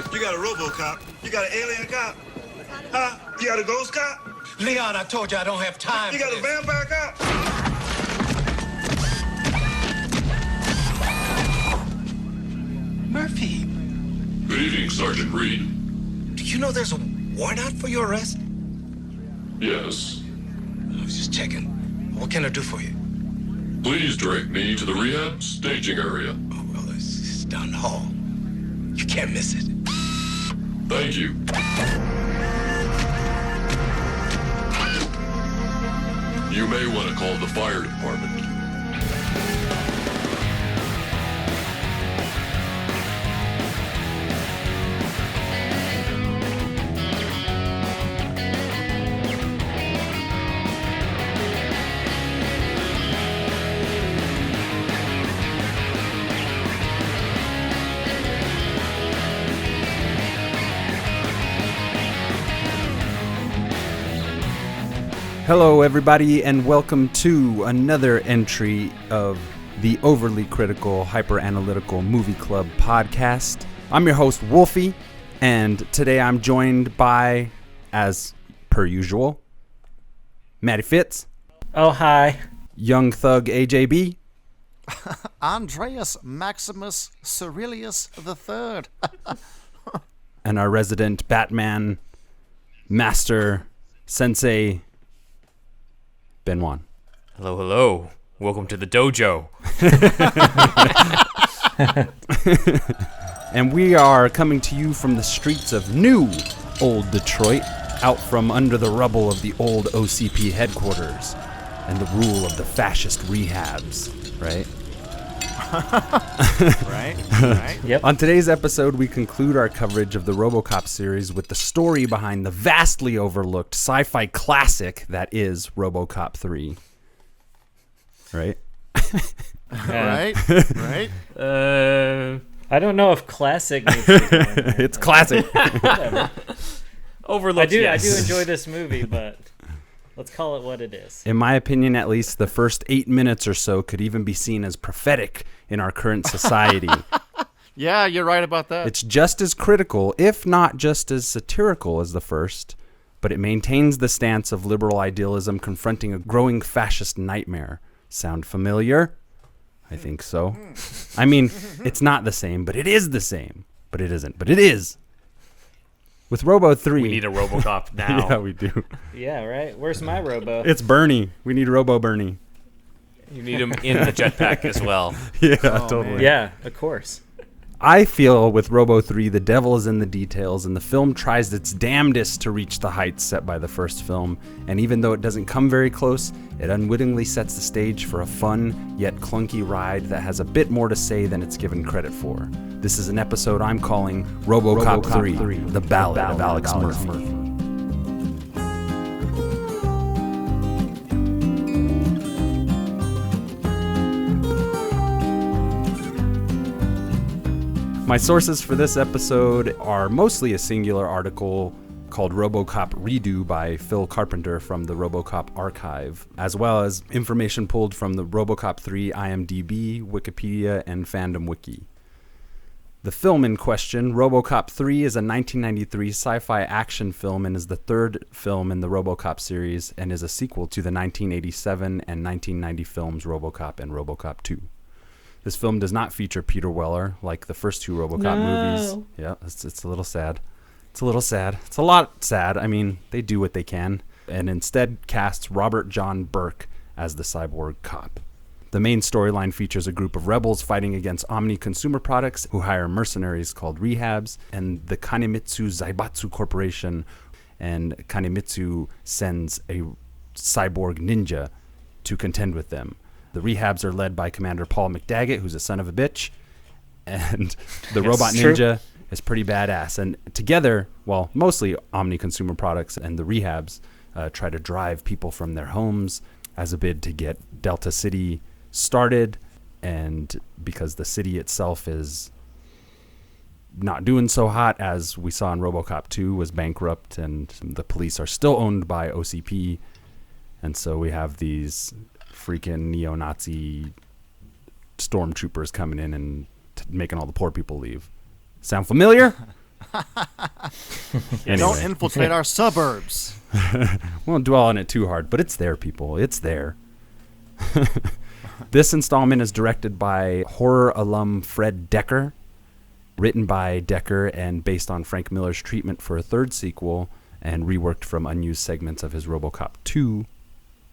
Detroit. You got a RoboCop. You got an alien cop. Huh? You got a ghost cop. Leon, I told you I don't have time. You got a vampire cop. Murphy, Good evening, Sergeant Reed. do you know there's a warrant out for your arrest? Yes. I was just checking. What can I do for you? Please direct me to the rehab staging area. Oh, well, it's down the hall. You can't miss it. Thank you. You may want to call the fire department. Hello, everybody, and welcome to another entry of the Overly Critical Hyper-Analytical Movie Club podcast. I'm your host, Wolfie, and today I'm joined by, as per usual, Matty Fitz. Oh, hi. Young Thug AJB. Andreas Maximus Cyrilius III. And our resident Batman Master Sensei Benoit. Hello, hello. Welcome to the dojo. And we are coming to you from the streets of new old Detroit, out from under the rubble of the old OCP headquarters and the rule of the fascist rehabs, right? Right. Yep. On today's episode, we conclude our coverage of the RoboCop series with the story behind the vastly overlooked sci-fi classic that is RoboCop 3. Right? Right. I don't know if classic needs to go in there. It's classic. Whatever. Overlooked. I do enjoy this movie, but let's call it what it is. In my opinion, at least, the first 8 minutes or so could even be seen as prophetic in our current society. Yeah, you're right about that. It's just as critical, if not just as satirical as the first, but it maintains the stance of liberal idealism confronting a growing fascist nightmare. Sound familiar? I think so. I mean, it's not the same, but it is the same. But it isn't. But it is. With Robo 3... We need a RoboCop now. Yeah, we do. Yeah, right? Where's my Robo? It's Bernie. We need Robo Bernie. You need him in the jetpack as well. Yeah, totally. Yeah, of course. I feel with Robo 3, the devil is in the details, and the film tries its damnedest to reach the heights set by the first film. And even though it doesn't come very close, it unwittingly sets the stage for a fun, yet clunky ride that has a bit more to say than it's given credit for. This is an episode I'm calling RoboCop 3, the Ballad of Alex Murphy. My sources for this episode are mostly a singular article called RoboCop Redo by Phil Carpenter from the RoboCop archive, as well as information pulled from the RoboCop 3 IMDb, Wikipedia, and Fandom Wiki. The film in question, RoboCop 3, is a 1993 sci-fi action film and is the third film in the RoboCop series and is a sequel to the 1987 and 1990 films RoboCop and RoboCop 2. This film does not feature Peter Weller like the first two RoboCop movies. Yeah, it's a little sad. It's a little sad. It's a lot sad. I mean, they do what they can. And instead casts Robert John Burke as the cyborg cop. The main storyline features a group of rebels fighting against Omni Consumer Products who hire mercenaries called rehabs and the Kanemitsu Zaibatsu Corporation. And Kanemitsu sends a cyborg ninja to contend with them. The rehabs are led by Commander Paul McDaggett, who's a son of a bitch, and the robot ninja is pretty badass. And together, well, mostly Omni Consumer Products and the rehabs try to drive people from their homes as a bid to get Delta City started, and because the city itself is not doing so hot, as we saw in RoboCop 2, was bankrupt, and the police are still owned by OCP, and so we have these freaking neo-Nazi stormtroopers coming in and making all the poor people leave. Sound familiar? Anyway. Don't infiltrate our suburbs. Won't dwell on it too hard, but it's there, people. It's there. This installment is directed by horror alum Fred Dekker, written by Dekker and based on Frank Miller's treatment for a third sequel, and reworked from unused segments of his RoboCop 2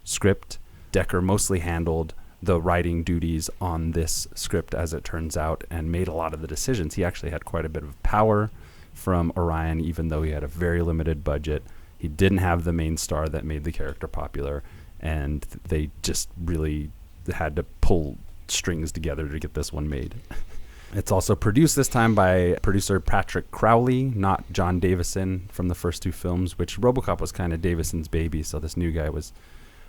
script. Dekker mostly handled the writing duties on this script, as it turns out, and made a lot of the decisions. He actually had quite a bit of power from Orion, even though he had a very limited budget. He didn't have the main star that made the character popular, and they just really had to pull strings together to get this one made. It's also produced this time by producer Patrick Crowley, not John Davison from the first two films, which RoboCop was kind of Davison's baby, so this new guy was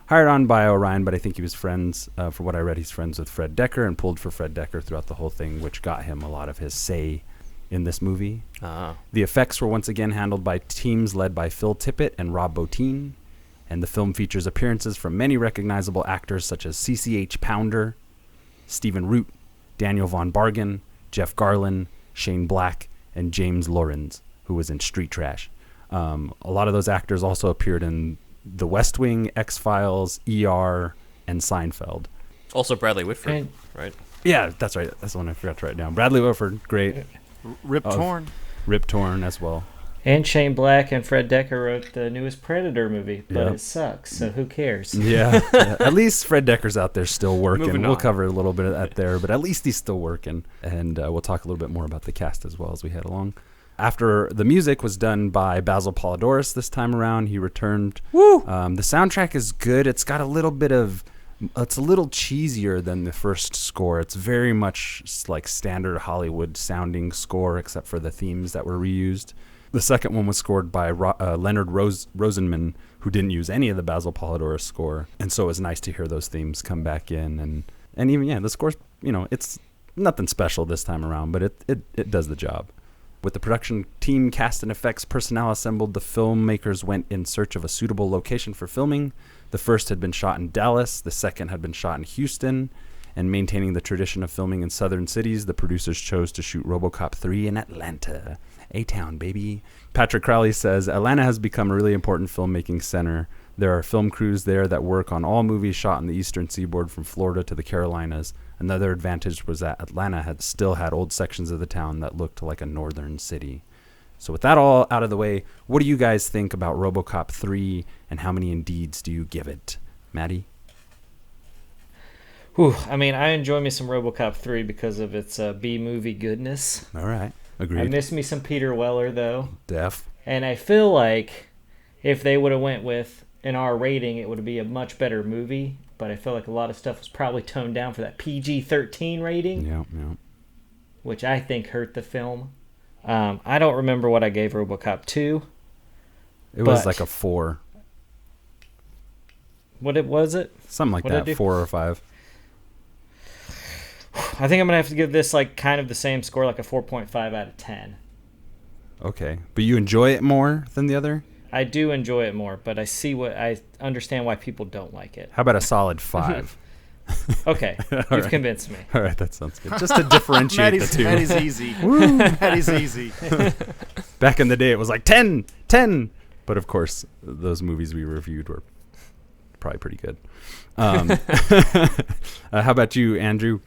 hired on by Orion, but I think he was friends, from what I read, he's friends with Fred Dekker and pulled for Fred Dekker throughout the whole thing, which got him a lot of his say in this movie. The effects were once again handled by teams led by Phil Tippett and Rob Bottin, and the film features appearances from many recognizable actors such as CCH Pounder, Stephen Root, Daniel Von Bargen, Jeff Garlin, Shane Black, and James Lawrence, who was in Street Trash. A lot of those actors also appeared in The West Wing, X-Files, ER, and Seinfeld. Also Bradley Whitford, right? Yeah, that's right. That's the one I forgot to write down. Bradley Whitford, great. Rip Torn. Rip Torn as well. And Shane Black and Fred Dekker wrote the newest Predator movie, but Yep. it sucks, so who cares? Yeah. At least Fred Dekker's out there still working. Moving We'll on. cover a little bit of that there, but at least he's still working. And we'll talk a little bit more about the cast as well as we head along. After the music was done by Basil Polidoris this time around, he returned. Woo! The soundtrack is good. It's got a little bit of... It's a little cheesier than the first score. It's very much like standard Hollywood sounding score, except for the themes that were reused. The second one was scored by Leonard Rosenman, who didn't use any of the Basil Polidoris score. And so it was nice to hear those themes come back in. And even, yeah, the score's, it's nothing special this time around, but it does the job. With the production team, cast, and effects personnel assembled, the filmmakers went in search of a suitable location for filming. The first had been shot in Dallas, the second had been shot in Houston, and maintaining the tradition of filming in southern cities, the producers chose to shoot RoboCop 3 in Atlanta. A-town, baby. Patrick Crowley says, Atlanta has become a really important filmmaking center. There are film crews there that work on all movies shot on the eastern seaboard from Florida to the Carolinas. Another advantage was that Atlanta still had old sections of the town that looked like a northern city. So with that all out of the way, what do you guys think about RoboCop 3, and how many indeeds do you give it? Maddie? Whew, I mean, I enjoy me some RoboCop 3 because of its B-movie goodness. All right. I Agreed. miss me some Peter Weller, though. Def. And I feel like if they would have went with an R rating, it would be a much better movie. But I feel like a lot of stuff was probably toned down for that PG-13 rating, Yeah. which I think hurt the film. I don't remember what I gave RoboCop 2. It was But- like a 4. What was it? Something like What'd I that. do? 4 or 5. I think I'm going to have to give this like kind of the same score, like a 4.5 out of 10. Okay. But you enjoy it more than the other? I do enjoy it more, but I understand why people don't like it. How about a solid 5? Okay, you've right. convinced me. All right, that sounds good. Just to differentiate the two. Maddie's easy. Maddie's easy. Back in the day, it was like 10, 10. But of course, those movies we reviewed were probably pretty good. How about you, Andrew?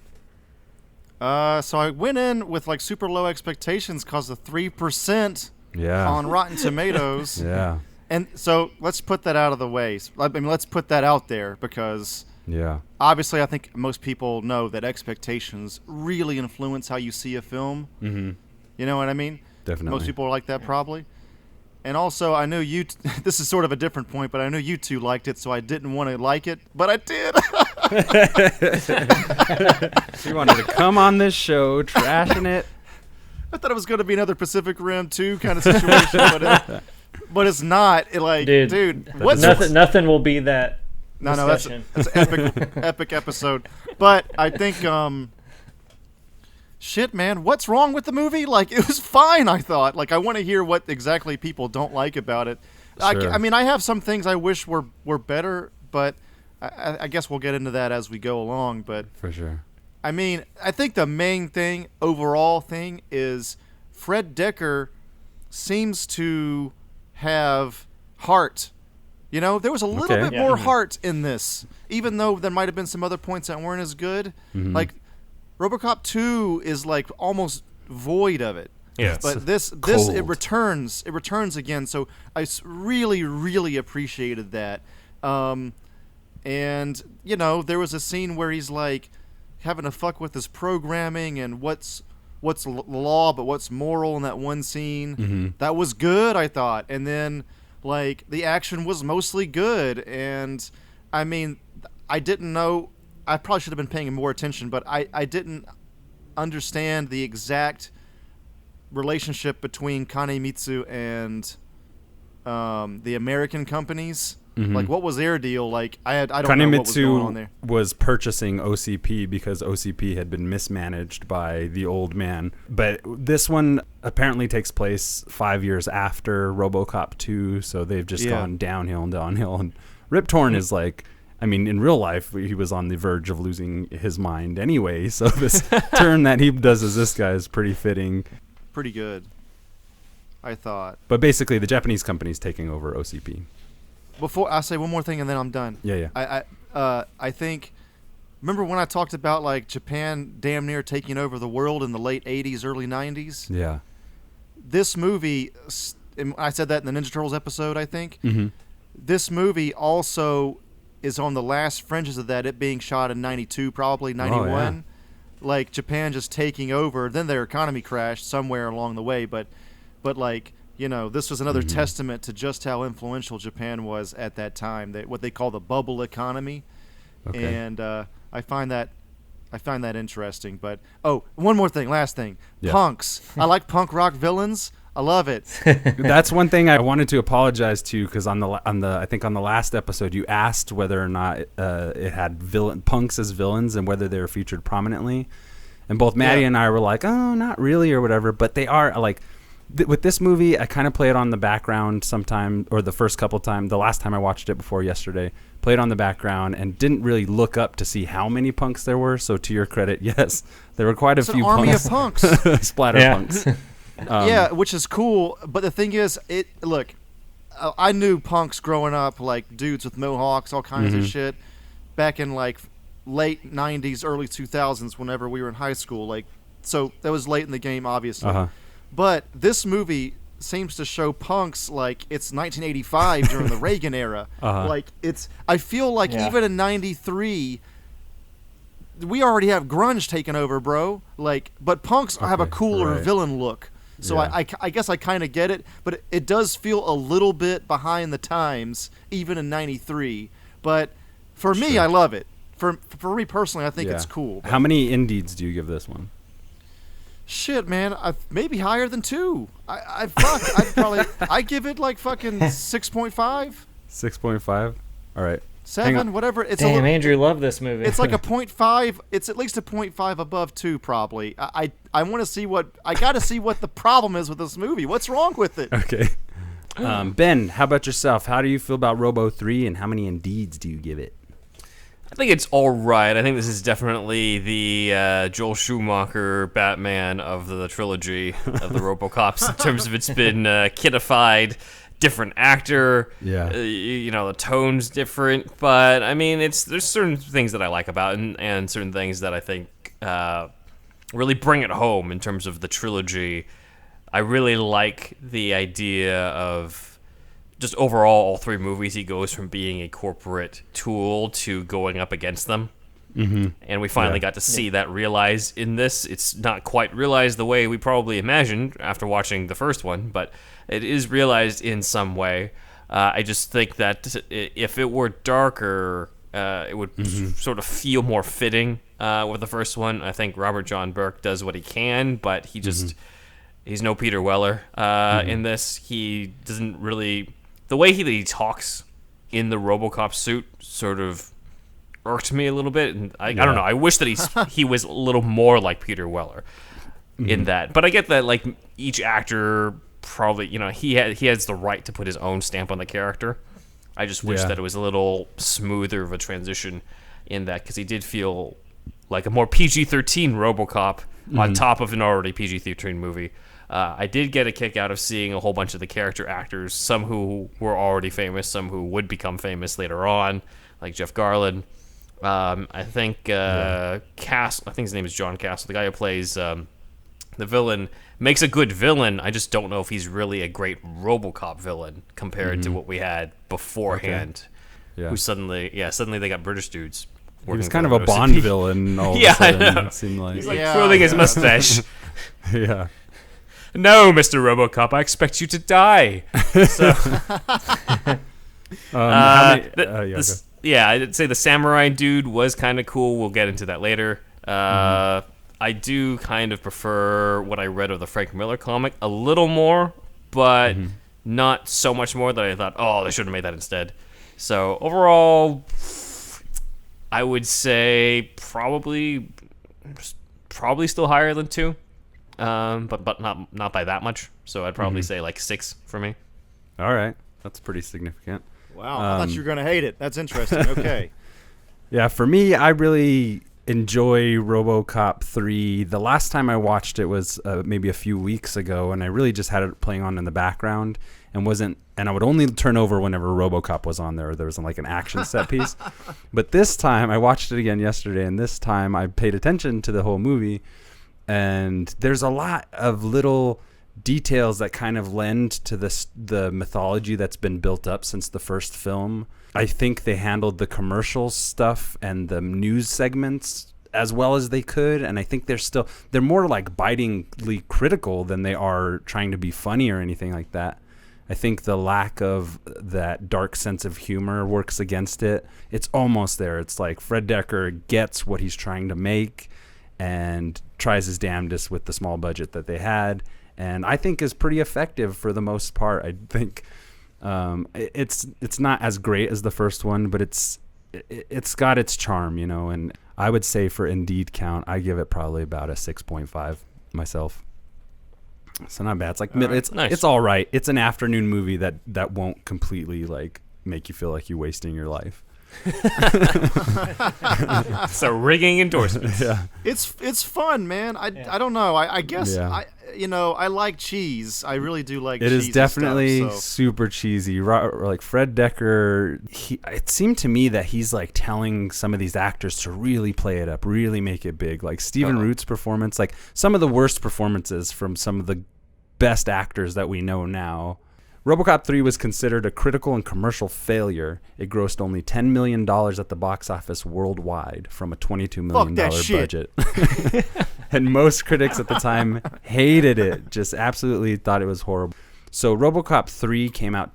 So I went in with like super low expectations because of 3% Yeah. on Rotten Tomatoes. Yeah. And so let's put that out of the way. I mean, let's put that out there because Yeah. obviously I think most people know that expectations really influence how you see a film. Mm-hmm. You know what I mean? Definitely. Most people are like that probably. And also, I know you... this is sort of a different point, but I know you two liked it, so I didn't want to like it, but I did. She wanted to come on this show, trashing it. I thought it was going to be another Pacific Rim 2 kind of situation, but it's not. Dude, what's... Nothing will be that No, that's discussion. an epic episode. But I think... shit, man, what's wrong with the movie? Like, it was fine, I thought. Like, I want to hear what exactly people don't like about it. Sure. I mean, I have some things I wish were better, but I guess we'll get into that as we go along. But, For sure. I mean, I think the main thing, overall thing, is Fred Dekker seems to have heart. You know, there was a little bit more heart in this, even though there might have been some other points that weren't as good. Like, RoboCop 2 is like almost void of it. Yeah. But this it returns again. So I really, really appreciated that. And you know, there was a scene where he's like having to fuck with his programming and what's law but what's moral in that one scene. That was good, I thought. And then like the action was mostly good. And I mean, I didn't know. I probably should have been paying more attention, but I didn't understand the exact relationship between Kanemitsu and the American companies. Like, what was their deal? Like, I don't know what was going on there. Kanemitsu was purchasing OCP because OCP had been mismanaged by the old man. But this one apparently takes place 5 years after RoboCop 2, so they've just gone downhill and downhill. And Rip Torn is like, I mean, in real life, he was on the verge of losing his mind anyway, so this turn that he does as this guy is pretty fitting. Pretty good, I thought. But basically, the Japanese company's taking over OCP. Before I say one more thing and then I'm done. Yeah. I think, remember when I talked about like Japan damn near taking over the world in the late 80s, early 90s? Yeah. This movie, I said that in the Ninja Turtles episode, I think. This movie also is on the last fringes of that, it being shot in 92, probably 91. Oh, yeah. Like Japan just taking over. Then their economy crashed somewhere along the way, but like, you know, this was another testament to just how influential Japan was at that time. What they call the bubble economy, and I find that interesting. But one more thing, last thing, punks. I like punk rock villains. I love it. That's one thing I wanted to apologize to, because on the I think on the last episode you asked whether or not it had punks as villains and whether they were featured prominently, and both Maddie and I were like, oh, not really or whatever. But they are like. With this movie, I kind of play it on the background sometime, or the first couple times. The last time I watched it before yesterday, played on the background and didn't really look up to see how many punks there were. So to your credit, yes, there were quite a few army of punks. Splatter punks. Which is cool. But the thing is, I knew punks growing up, like dudes with mohawks, all kinds of shit, back in like late 90s, early 2000s, whenever we were in high school. Like, so that was late in the game, obviously. But this movie seems to show punks like it's 1985 during the Reagan era. Like I feel like even in 93, we already have grunge taken over, bro. Like, but punks have a cooler villain look. So I guess I kind of get it, but it does feel a little bit behind the times, even in 93. But for me, I love it. For me personally, I think it's cool. How many indies do you give this one? Shit, man, maybe higher than 2. I'd give it like fucking 6.5. 6.5. All right. 7, whatever. It's Damn, Andrew loved this movie. It's like a 0.5. It's at least a 0.5 above 2, probably. I want to see I got to see what the problem is with this movie. What's wrong with it? Okay. Ben, how about yourself? How do you feel about Robo 3, and how many indeeds do you give it? I think it's all right. I think this is definitely the Joel Schumacher Batman of the trilogy of the RoboCops in terms of it's been kidified, different actor. Yeah. You know, the tone's different, but I mean, there's certain things that I like about it, and certain things that I think really bring it home in terms of the trilogy. I really like the idea of just overall, all 3 movies, he goes from being a corporate tool to going up against them. And we finally got to see that realized in this. It's not quite realized the way we probably imagined after watching the first one, but it is realized in some way. I just think that if it were darker, it would sort of feel more fitting with the first one. I think Robert John Burke does what he can, but he just... He's no Peter Weller in this. He doesn't really... The way he talks in the RoboCop suit sort of irked me a little bit, and I don't know. I wish that he was a little more like Peter Weller in that. But I get that like each actor probably, you know, he has the right to put his own stamp on the character. I just wish that it was a little smoother of a transition in that, because he did feel like a more PG-13 RoboCop on top of an already PG-13 movie. I did get a kick out of seeing a whole bunch of the character actors, some who were already famous, some who would become famous later on, like Jeff Garlin. I think Castle, I think his name is John Castle, the guy who plays the villain, makes a good villain. I just don't know if he's really a great RoboCop villain compared to what we had beforehand. Okay. Yeah. Who suddenly they got British dudes. He was kind of a Bond villain all of a sudden, I know. it seemed like. He's like twirling his mustache. Yeah. No, Mr. RoboCop, I expect you to die. So, I'd say the samurai dude was kind of cool. We'll get into that later. I do kind of prefer what I read of the Frank Miller comic a little more, but not so much more that I thought, oh, they should have made that instead. So overall, I would say probably still higher than 2. But not by that much. So I'd probably say like 6 for me. All right, that's pretty significant. Wow, I thought you were gonna hate it. That's interesting. Okay. Yeah, for me, I really enjoy RoboCop 3. The last time I watched it was maybe a few weeks ago, and I really just had it playing on in the background and I would only turn over whenever RoboCop was on there. There was like an action set piece. But this time, I watched it again yesterday, and this time I paid attention to the whole movie. And there's a lot of little details that kind of lend to the mythology that's been built up since the first film. I think they handled the commercial stuff and the news segments as well as they could, and I think they're more like bitingly critical than they are trying to be funny or anything like that. I think the lack of that dark sense of humor works against it. It's almost there. It's like Fred Decker gets what he's trying to make and tries his damnedest with the small budget that they had, and I think is pretty effective for the most part. I think it's not as great as the first one, but it's got its charm, and I would say for Indeed count, I give it probably about a 6.5 myself. So not bad. It's like nice. It's all right. It's an afternoon movie that won't completely like make you feel like you're wasting your life. So rigging endorsements. Yeah, it's fun, man. I don't know. I guess I like cheese. I really do like. It cheese. Is definitely and stuff, so. Super cheesy. Like Fred Decker, it seemed to me that he's like telling some of these actors to really play it up, really make it big. Like Stephen Root's performance, like some of the worst performances from some of the best actors that we know now. RoboCop 3 was considered a critical and commercial failure. It grossed only $10 million at the box office worldwide from a $22 million budget. And most critics at the time hated it, just absolutely thought it was horrible. So RoboCop 3 came out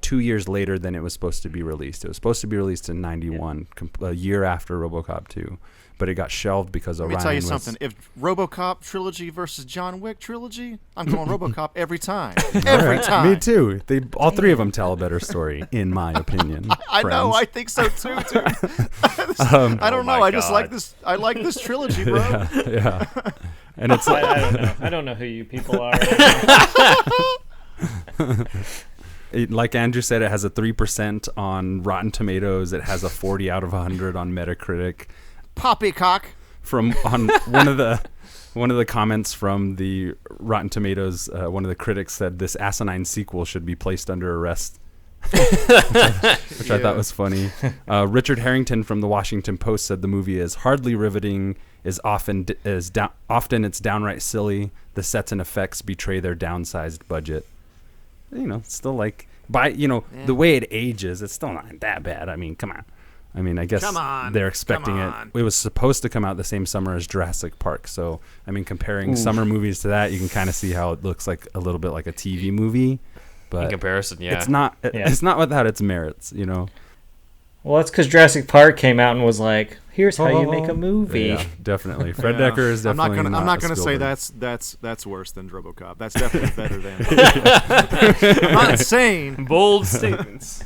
2 years later than it was supposed to be released. It was supposed to be released in 91, a year after RoboCop 2. But it got shelved because Let me tell you something. If RoboCop trilogy versus John Wick trilogy, I'm going RoboCop every time. Every time. Me too. All three of them tell a better story, in my opinion. I know. I think so too, dude. I don't know. I just like this. I like this trilogy, bro. Yeah. And it's like, I don't know. I don't know who you people are. Like Andrew said, it has a 3% on Rotten Tomatoes. It has a 40 out of 100 on Metacritic. Poppycock. From on one of the comments from the Rotten Tomatoes, one of the critics said this asinine sequel should be placed under arrest, which I thought was funny. Richard Harrington from the Washington Post said the movie is hardly riveting, often it's downright silly. The sets and effects betray their downsized budget. Still like the way it ages, it's still not that bad. I mean, come on. I guess they're expecting it. It was supposed to come out the same summer as Jurassic Park. So, comparing summer movies to that, you can kind of see how it looks like a little bit like a TV movie. But in comparison, yeah. It's not It's not without its merits, Well, that's because Jurassic Park came out and was like, here's how you make a movie. Yeah, definitely. Fred Decker is definitely I'm not gonna say that's worse than RoboCop. That's definitely better than I'm not saying bold statements.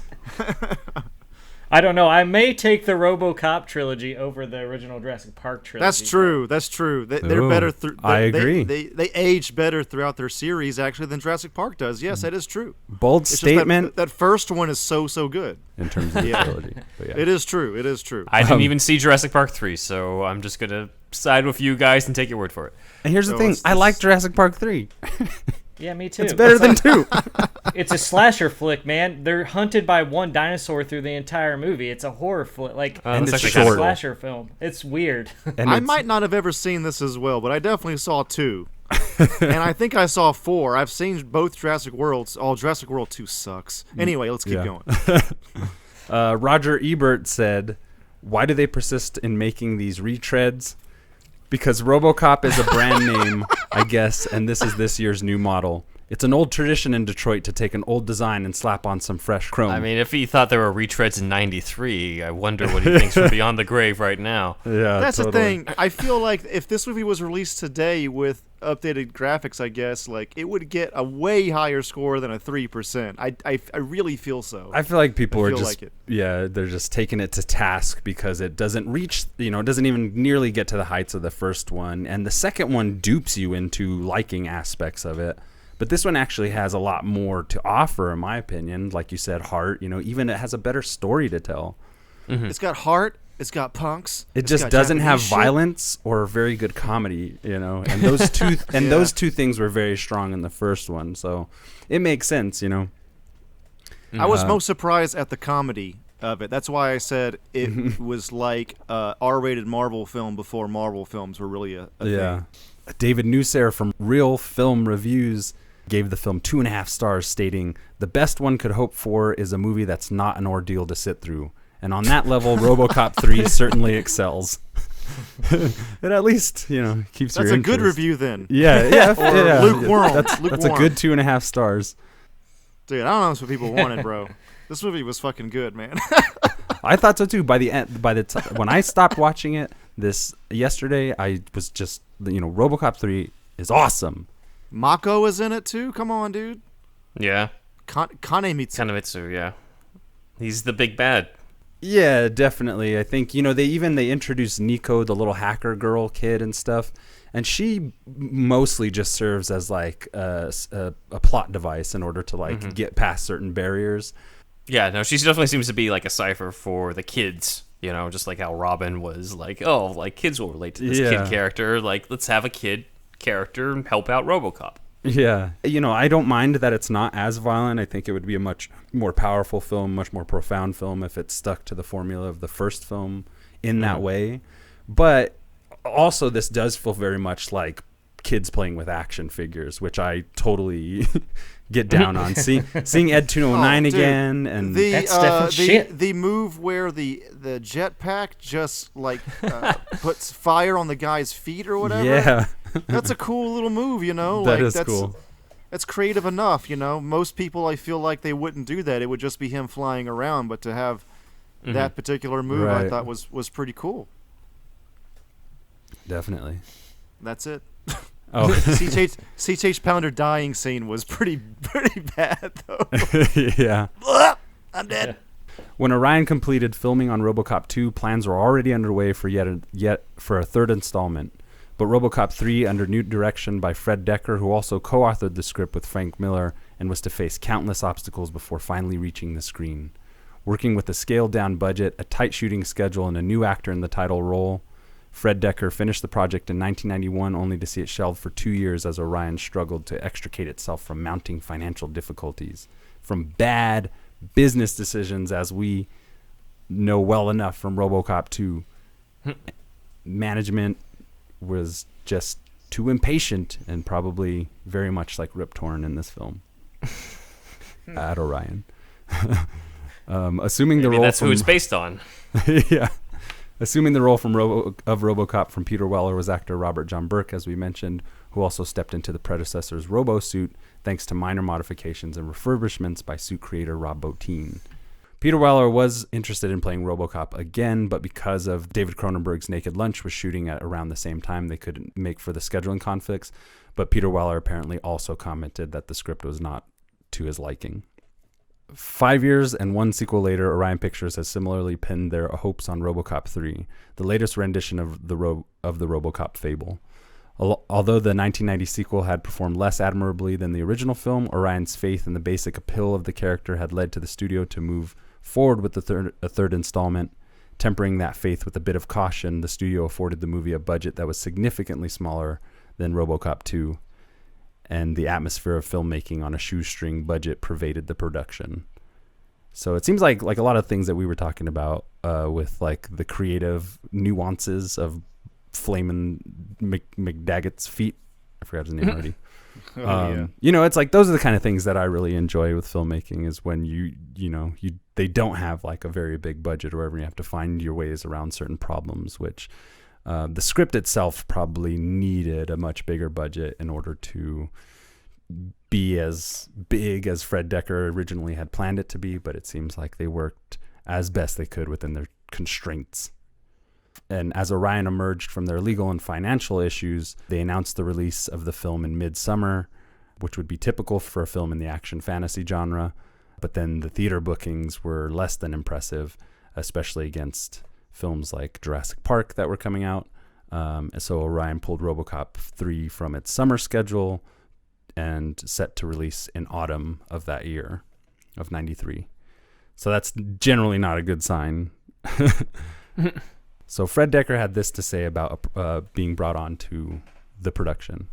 I don't know. I may take the RoboCop trilogy over the original Jurassic Park trilogy. That's true. That's true. They're Ooh, better. I agree. They age better throughout their series actually than Jurassic Park does. Yes, that is true. Bold It's just statement that first one is so good. in terms of the trilogy. But yeah. It is true. It is true. I didn't even see Jurassic Park 3, so I'm just gonna side with you guys and take your word for it. And here's the So thing: it's- I like Jurassic Park 3. Yeah, me too. It's better than 2. It's a slasher flick, man. They're hunted by one dinosaur through the entire movie. It's a horror flick, like And that's it's actually kinda short. cool. slasher film. It's weird. And I it's- might not have ever seen this as well, but I definitely saw 2. And I think I saw 4. I've seen both Jurassic Worlds. Oh, Jurassic World 2 sucks. Anyway, let's keep Yeah. going. Roger Ebert said, "Why do they persist in making these retreads? Because RoboCop is a brand name, I guess, and this is this year's new model. It's an old tradition in Detroit to take an old design and slap on some fresh chrome." I mean, if he thought there were retreads in '93, I wonder what he thinks from Beyond the Grave right now. yeah, That's totally. the thing. I feel like if this movie was released today with updated graphics, I guess, like it would get a way higher score than a 3%. I really feel so. I feel like people I are feel just like it. yeah, they're just taking it to task because it doesn't reach, it doesn't even nearly get to the heights of the first one, and the second one dupes you into liking aspects of it. But this one actually has a lot more to offer, in my opinion. Like you said, heart. Even it has a better story to tell. It's got heart. It's got punks. It it's just got doesn't have Japanese shit. violence or very good comedy, And those two those two things were very strong in the first one, so it makes sense, I was most surprised at the comedy of it. That's why I said it was like a R-rated Marvel film before Marvel films were really a Yeah. thing. David Newser from Real Film Reviews gave the film 2.5 stars, stating, "The best one could hope for is a movie that's not an ordeal to sit through. And on that level, RoboCop 3 certainly excels." It at least, keeps That's your a good interest. review then. Yeah. Or lukewarm. That's a Lukewarm. good 2.5 stars. Dude, I don't know what people wanted, bro. This movie was fucking good, man. I thought so too. By the end, when I stopped watching it yesterday, I was just, RoboCop 3 is awesome. Mako is in it too. Come on, dude. Yeah, Kanemitsu. Kanamitsu, yeah. He's the big bad. Yeah, definitely. I think they introduced Nico, the little hacker girl kid and stuff, and she mostly just serves as like a plot device in order to get past certain barriers. Yeah, no, she definitely seems to be like a cipher for the kids. Just like how Robin was like, oh, like kids will relate to this Yeah. kid character. Like, let's have a kid character and help out RoboCop. Yeah. I don't mind that it's not as violent. I think it would be a much more powerful film, much more profound film if it stuck to the formula of the first film in that way. But also this does feel very much like kids playing with action figures, which I totally get down on. Seeing Ed 209 dude. again, and That's different shit. The move where the jetpack just like puts fire on the guy's feet or whatever. yeah. That's a cool little move, That is that's cool. That's creative enough, Most people, I feel like they wouldn't do that. It would just be him flying around. But to have that particular move, I Right. thought was pretty cool. Definitely. That's it. Oh, CH Pounder dying scene was pretty bad though. yeah. I'm dead. When Orion completed filming on RoboCop 2, plans were already underway for yet for a third installment. But RoboCop 3, under new direction by Fred Decker, who also co-authored the script with Frank Miller, and was to face countless obstacles before finally reaching the screen. Working with a scaled-down budget, a tight shooting schedule, and a new actor in the title role, Fred Decker finished the project in 1991, only to see it shelved for 2 years as Orion struggled to extricate itself from mounting financial difficulties, from bad business decisions, as we know well enough from RoboCop 2. Management was just too impatient, and probably very much like Rip Torn in this film at Orion. Assuming the Maybe role that's from, who it's based on. yeah. Assuming the role from RoboCop from Peter Weller was actor Robert John Burke, as we mentioned, who also stepped into the predecessor's Robo suit thanks to minor modifications and refurbishments by suit creator Rob Bottin. Peter Weller was interested in playing RoboCop again, but because of David Cronenberg's Naked Lunch was shooting at around the same time, they couldn't make for the scheduling conflicts. But Peter Weller apparently also commented that the script was not to his liking. 5 years and one sequel later, Orion Pictures has similarly pinned their hopes on RoboCop 3, the latest rendition of the RoboCop fable. Although the 1990 sequel had performed less admirably than the original film, Orion's faith in the basic appeal of the character had led to the studio to move forward with a third installment. Tempering that faith with a bit of caution, the studio afforded the movie a budget that was significantly smaller than RoboCop 2, and the atmosphere of filmmaking on a shoestring budget pervaded the production. So it seems like a lot of things that we were talking about with like the creative nuances of Flamin' McDaggett's feet. I forgot his name already. It's like those are the kind of things that I really enjoy with filmmaking, is when they don't have like a very big budget, or wherever you have to find your ways around certain problems, which the script itself probably needed a much bigger budget in order to be as big as Fred Decker originally had planned it to be, but it seems like they worked as best they could within their constraints. And as Orion emerged from their legal and financial issues, they announced the release of the film in midsummer, which would be typical for a film in the action fantasy genre. But then the theater bookings were less than impressive, especially against films like Jurassic Park that were coming out. So Orion pulled RoboCop 3 from its summer schedule and set to release in autumn of that year, of 93. So that's generally not a good sign. So Fred Decker had this to say about being brought on to the production.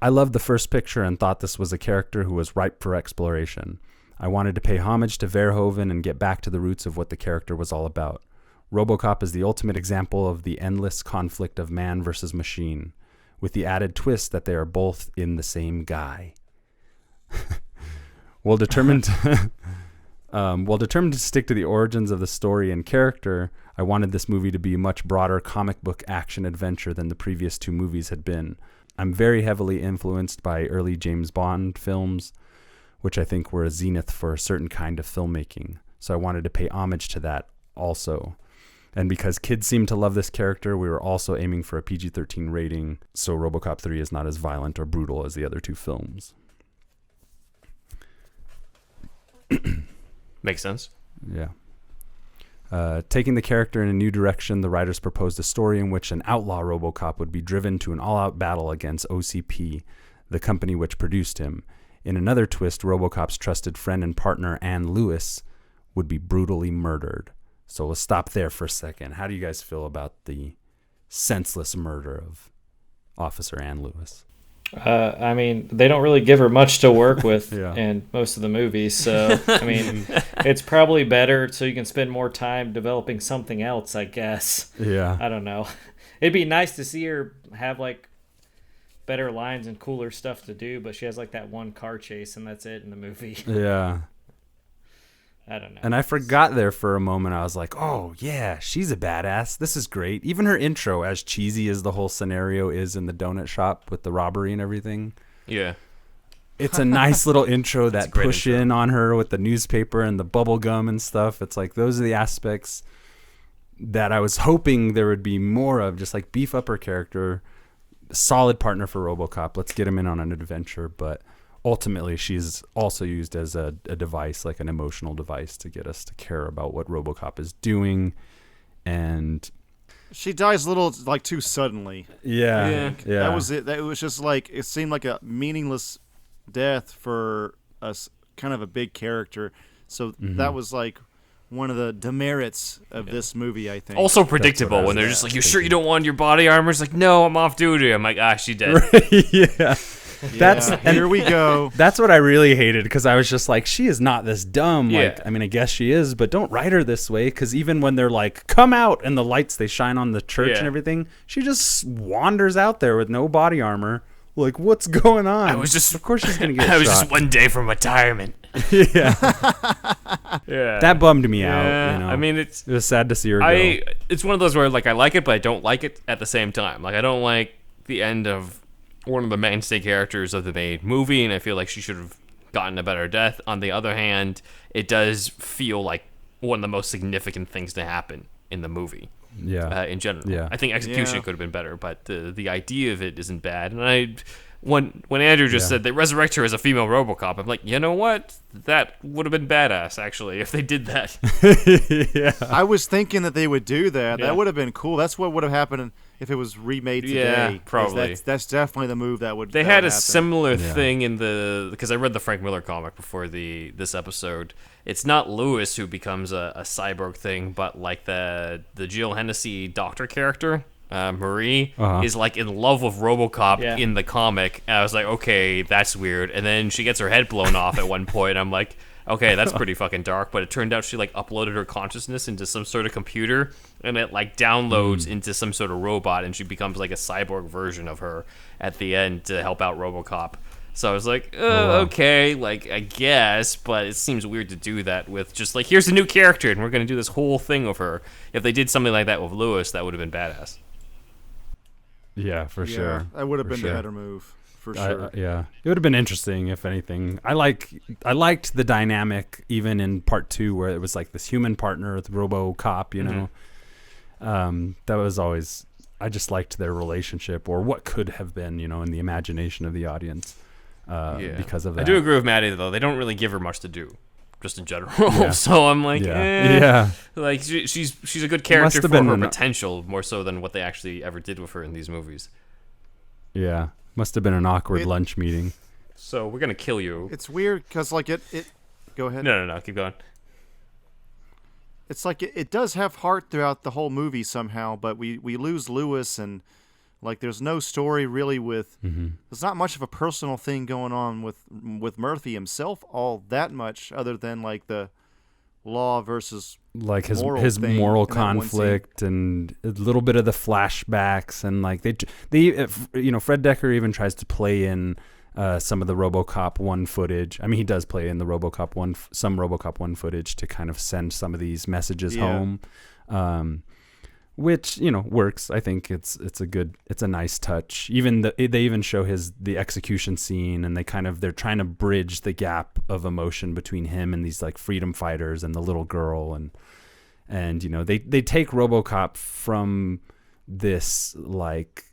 I loved the first picture and thought this was a character who was ripe for exploration. I wanted to pay homage to Verhoeven and get back to the roots of what the character was all about. RoboCop is the ultimate example of the endless conflict of man versus machine, with the added twist that they are both in the same guy. While determined to stick to the origins of the story and character, I wanted this movie to be a much broader comic book action adventure than the previous two movies had been. I'm very heavily influenced by early James Bond films, which I think were a zenith for a certain kind of filmmaking. So I wanted to pay homage to that also. And because kids seem to love this character, we were also aiming for a PG-13 rating, so RoboCop 3 is not as violent or brutal as the other two films. Makes sense. Yeah. Taking the character in a new direction, the writers proposed a story in which an outlaw RoboCop would be driven to an all-out battle against OCP, the company which produced him. In another twist, RoboCop's trusted friend and partner, Ann Lewis, would be brutally murdered. So we'll stop there for a second. How do you guys feel about the senseless murder of Officer Ann Lewis? I mean, they don't really give her much to work with Yeah. in most of the movies. So, I mean, it's probably better so you can spend more time developing something else, I guess. Yeah. I don't know. It'd be nice to see her have, like, better lines and cooler stuff to do, but she has, like, that one car chase, and that's it in the movie. Yeah. I don't know. And I forgot there for a moment. I was like, oh, yeah, she's a badass. This is great. Even her intro, as cheesy as the whole scenario is in the donut shop with the robbery and everything. Yeah. It's a nice little intro that great push intro. in on her with the newspaper and the bubble gum and stuff. It's like those are the aspects that I was hoping there would be more of. Just like beef up her character. Solid partner for RoboCop. Let's get him in on an adventure. But ultimately, she's also used as a device, like an emotional device, to get us to care about what RoboCop is doing. And She dies a little like too suddenly. yeah. That was it. That was just like it seemed like a meaningless death for us, kind of a big character. So that was like one of the demerits of this movie, I think. Also predictable I when they're was just like, "You sure you don't want your body armor?" It's like, "No, I'm off duty." I'm like, "Ah, she dead." yeah. That's Here we go. That's what I really hated, because I was just like, she is not this dumb. Yeah. Like, I mean, I guess she is, but don't write her this way, because even when they're like, come out, and the lights, they shine on the church and everything, she just wanders out there with no body armor. Like, what's going on? Of course she's going to get I was shot. just one day from retirement. Yeah. Yeah. That bummed me out. You know? I mean, it was sad to see her go. It's one of those where like I like it, but I don't like it at the same time. Like I don't like the end of one of the mainstay characters of the main movie, and I feel like she should have gotten a better death. On the other hand, it does feel like one of the most significant things to happen in the movie. Yeah. In general. Yeah. I think execution could have been better, but the idea of it isn't bad. And when Andrew just Yeah. said they resurrect her as a female RoboCop, I'm like, you know what? That would have been badass, actually, if they did that. Yeah. I was thinking that they would do that. Yeah. That would have been cool. That's what would have happened if it was remade today. Yeah, 'cause probably. That's definitely the move that would. They that had would a happen. similar Yeah. thing in because I read the Frank Miller comic before this episode. It's not Lewis who becomes a cyborg thing, but like the Jill Hennessy doctor character, Marie, is like in love with RoboCop Yeah. in the comic. And I was like, okay, that's weird. And then she gets her head blown off at one point. I'm like, okay, that's pretty fucking dark. But it turned out she like uploaded her consciousness into some sort of computer, and it like downloads into some sort of robot, and she becomes like a cyborg version of her at the end to help out RoboCop. So I was like, okay, like I guess, but it seems weird to do that with just like, here's a new character, and we're gonna do this whole thing with her. If they did something like that with Lewis, that would have been badass. Yeah, for Yeah, sure. that would have For been sure. the better move for sure. Yeah, it would have been interesting if anything. I liked the dynamic even in part 2 where it was like this human partner with RoboCop. You know, that was always. I just liked their relationship or what could have been. You know, in the imagination of the audience. Because of that. I do agree with Maddie though. They don't really give her much to do, just in general. Yeah. So I'm like, Yeah. like she's a good character have for been her an- potential, more so than what they actually ever did with her in these movies. Yeah. Must have been an awkward lunch meeting. So we're gonna kill you. It's weird because like it. Go ahead. No, keep going. It's like it does have heart throughout the whole movie somehow, but we lose Lewis and like there's no story really with. There's not much of a personal thing going on with Murphy himself all that much, other than like the law versus Like his moral his thing moral in that one scene. conflict and a little bit of the flashbacks and like they Fred Decker even tries to play in some of the RoboCop 1 footage. I mean, he does play in the RoboCop 1 some RoboCop 1 footage to kind of send some of these messages home, which works. I think it's a nice touch. Even they even show the execution scene, and they're trying to bridge the gap of emotion between him and these like freedom fighters and the little girl, and they take RoboCop from this like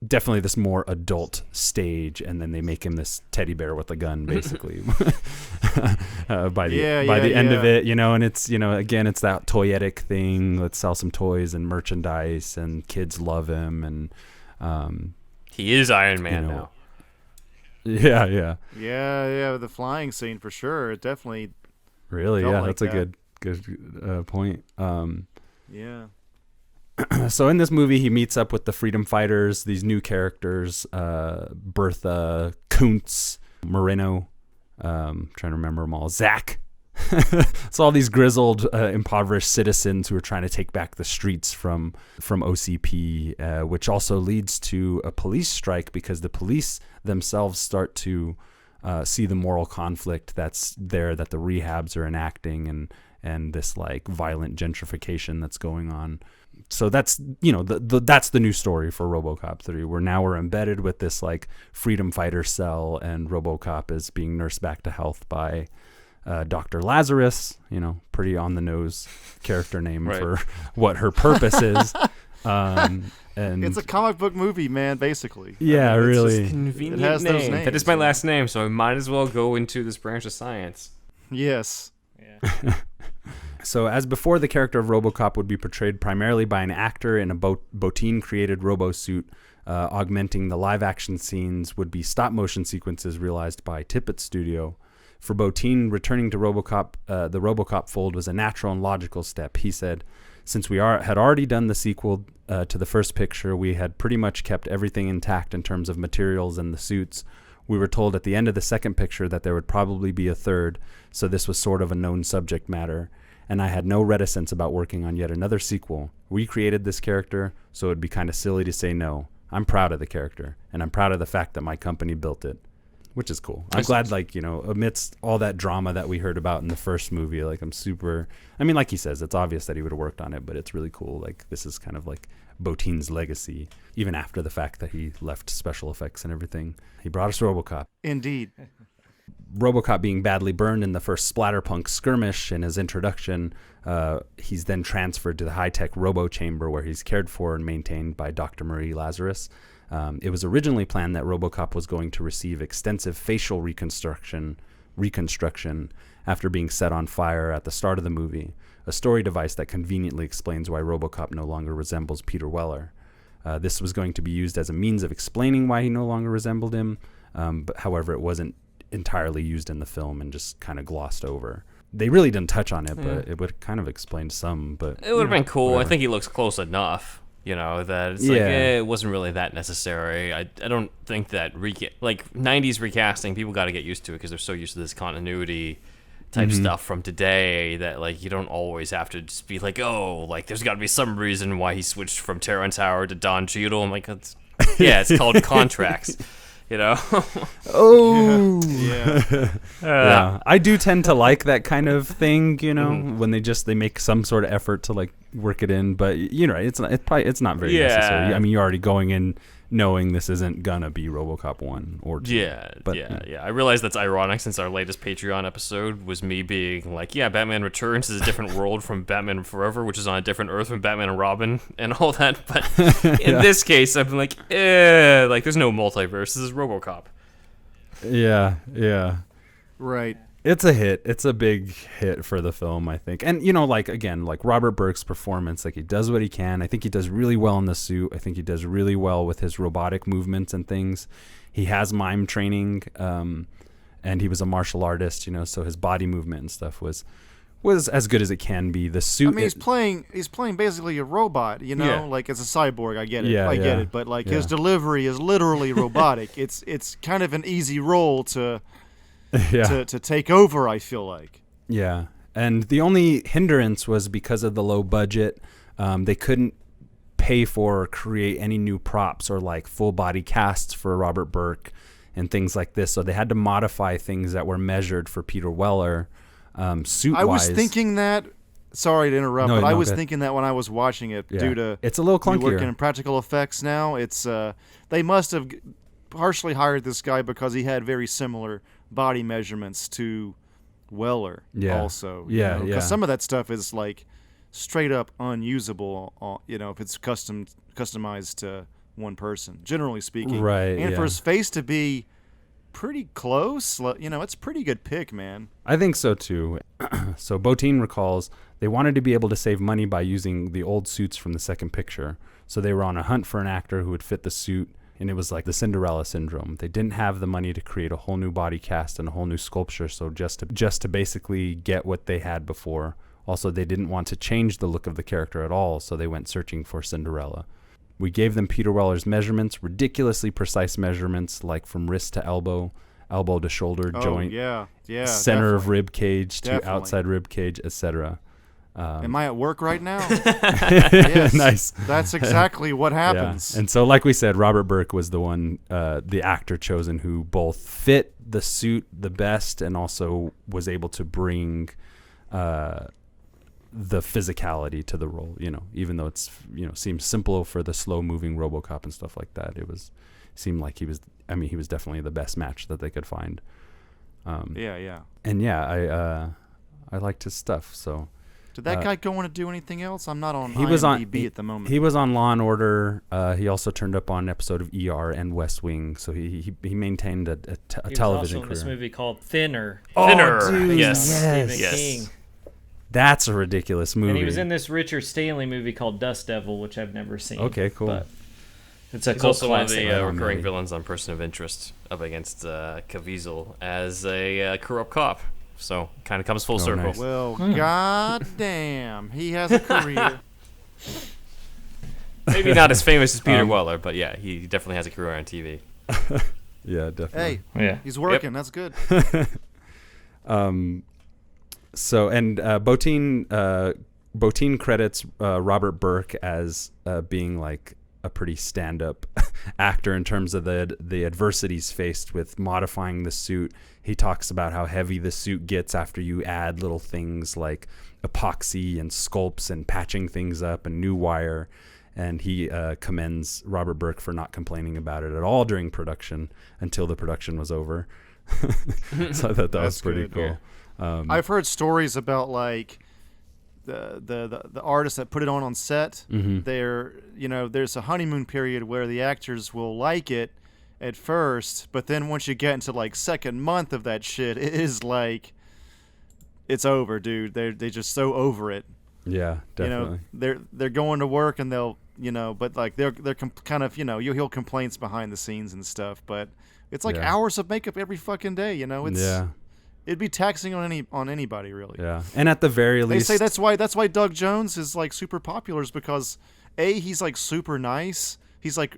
definitely this more adult stage, and then they make him this teddy bear with a gun basically by the end of it, and it's again it's that toyetic thing. Let's sell some toys and merchandise, and kids love him, and He is Iron Man now. yeah the flying scene for sure. It definitely really felt yeah like that's that. a good point. yeah. So in this movie, he meets up with the freedom fighters, these new characters, Bertha, Kuntz, Moreno, trying to remember them all, Zach. So all these grizzled, impoverished citizens who are trying to take back the streets from OCP, which also leads to a police strike because the police themselves start to see the moral conflict that's there that the rehabs are enacting, and this like violent gentrification that's going on. So that's that's the new story for RoboCop 3. We're embedded with this like freedom fighter cell, and RoboCop is being nursed back to health by Dr. Lazarus. Pretty on the nose character name for what her purpose is. And It's a comic book movie, man. Basically. yeah, It's really. just- Convenient It has those name. names, That is my yeah. last name, so I might as well go into this branch of science. Yes. So as before, the character of RoboCop would be portrayed primarily by an actor in a Bottin-created robo-suit. Augmenting the live-action scenes would be stop-motion sequences realized by Tippett Studio. For Bottin, returning to RoboCop, the RoboCop fold was a natural and logical step. He said, since we had already done the sequel to the first picture, we had pretty much kept everything intact in terms of materials and the suits. We were told at the end of the second picture that there would probably be a third, so this was sort of a known subject matter. And I had no reticence about working on yet another sequel. We created this character, so it would be kind of silly to say no. I'm proud of the character, and I'm proud of the fact that my company built it, which is cool. I'm glad, amidst all that drama that we heard about in the first movie, like like he says, it's obvious that he would have worked on it, but it's really cool. Like, this is kind of like Bottin's legacy, even after the fact that he left special effects and everything. He brought us RoboCop. Indeed. RoboCop being badly burned in the first Splatterpunk skirmish in his introduction, he's then transferred to the high-tech robo chamber where he's cared for and maintained by Dr. Marie Lazarus. It was originally planned that RoboCop was going to receive extensive facial reconstruction after being set on fire at the start of the movie, a story device that conveniently explains why RoboCop no longer resembles Peter Weller. This was going to be used as a means of explaining why he no longer resembled him, but however, it wasn't entirely used in the film and just kind of glossed over. They really didn't touch on it, but it would kind of explain some. But it would have been cool. Whatever. I think he looks close enough. That it's like it wasn't really that necessary. I don't think that 90s recasting, people got to get used to it because they're so used to this continuity type stuff from today that like you don't always have to just be like, oh, like there's got to be some reason why he switched from Terrence Howard to Don Cheadle. I'm like, it's called contracts. Oh Yeah. yeah, I do tend to like that kind of thing, when they make some sort of effort to like work it in, but it's not very necessary. I mean, you're already going in knowing this isn't gonna be RoboCop 1 or 2. I realize that's ironic since our latest Patreon episode was me being like, Batman Returns is a different world from Batman Forever, which is on a different Earth from Batman and Robin and all that. But in this case, I'm like, there's no multiverse. This is RoboCop. Yeah. Right. It's a hit. It's a big hit for the film, I think. And, like Robert Burke's performance, like he does what he can. I think he does really well in the suit. I think he does really well with his robotic movements and things. He has mime training, and he was a martial artist, so his body movement and stuff was as good as it can be. The suit. I mean, he's playing basically a robot, like it's a cyborg. I get it. I get it. But like his delivery is literally robotic. It's kind of an easy role to take over, I feel like. Yeah. And the only hindrance was because of the low budget. They couldn't pay for or create any new props or like full body casts for Robert Burke and things like this. So they had to modify things that were measured for Peter Weller, suit-wise. I was thinking that, sorry to interrupt, but I was thinking that when I was watching it, due to it's a little clunkier. Working in practical effects now, it's they must have partially hired this guy because he had very similar body measurements to Weller also. Because some of that stuff is like straight up unusable, if it's customized to one person, generally speaking. Right. And for his face to be pretty close, it's a pretty good pick, man. I think so too. So Bottin recalls they wanted to be able to save money by using the old suits from the second picture. So they were on a hunt for an actor who would fit the suit. And it was like the Cinderella syndrome. They didn't have the money to create a whole new body cast and a whole new sculpture, so just to basically get what they had before. Also, they didn't want to change the look of the character at all, so they went searching for Cinderella. We gave them Peter Weller's measurements, ridiculously precise measurements, like from wrist to elbow to shoulder joint, center of rib cage to outside rib cage, etc. Am I at work right now? Yes. Nice. That's exactly what happens. Yeah. And so, like we said, Robert Burke was the one, the actor chosen who both fit the suit the best and also was able to bring the physicality to the role. Even though it's seems simple for the slow moving RoboCop and stuff like that, seemed like he was definitely the best match that they could find. And I liked his stuff. So. Did that guy go on to do anything else? I'm not on IMDb at the moment. He was on Law & Order. He also turned up on an episode of ER and West Wing. So he maintained a television career. He was also in this movie called Thinner. Dude, yes. Stephen King. That's a ridiculous movie. And he was in this Richard Stanley movie called Dust Devil, which I've never seen. Okay, cool. But it's He's also one of the recurring villains on Person of Interest up against Caviezel as a corrupt cop. So kind of comes full circle. Nice. Well, goddamn, he has a career. Maybe not as famous as Peter Weller, but yeah, he definitely has a career on TV. Yeah, definitely. Hey, he's working. That's good. So, and Bottin credits Robert Burke as being like a pretty stand-up actor in terms of the adversities faced with modifying the suit. He talks about how heavy the suit gets after you add little things like epoxy and sculpts and patching things up and new wire. And he commends Robert Burke for not complaining about it at all during production until the production was over. So I thought that was pretty cool. I've heard stories about like the artists that put it on set, they're there's a honeymoon period where the actors will like it at first, but then once you get into like second month of that shit, it is like it's over, dude. They're just so over it. Yeah, definitely. They're going to work and they'll but like they're kind of you'll hear complaints behind the scenes and stuff, but it's like hours of makeup every fucking day. It's it'd be taxing on anybody really. Yeah, and at the very least, they say that's why Doug Jones is like super popular, is because he's like super nice. He's like,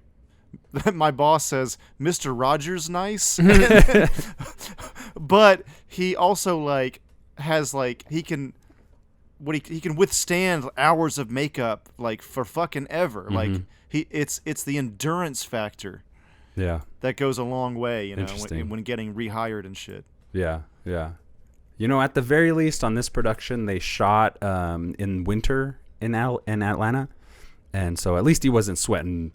my boss says, Mr. Rogers nice, but he also like has like he can withstand hours of makeup like for fucking ever. Like it's the endurance factor. Yeah, that goes a long way. When getting rehired and shit. Yeah. At the very least on this production, they shot in winter in Atlanta, and so at least he wasn't sweating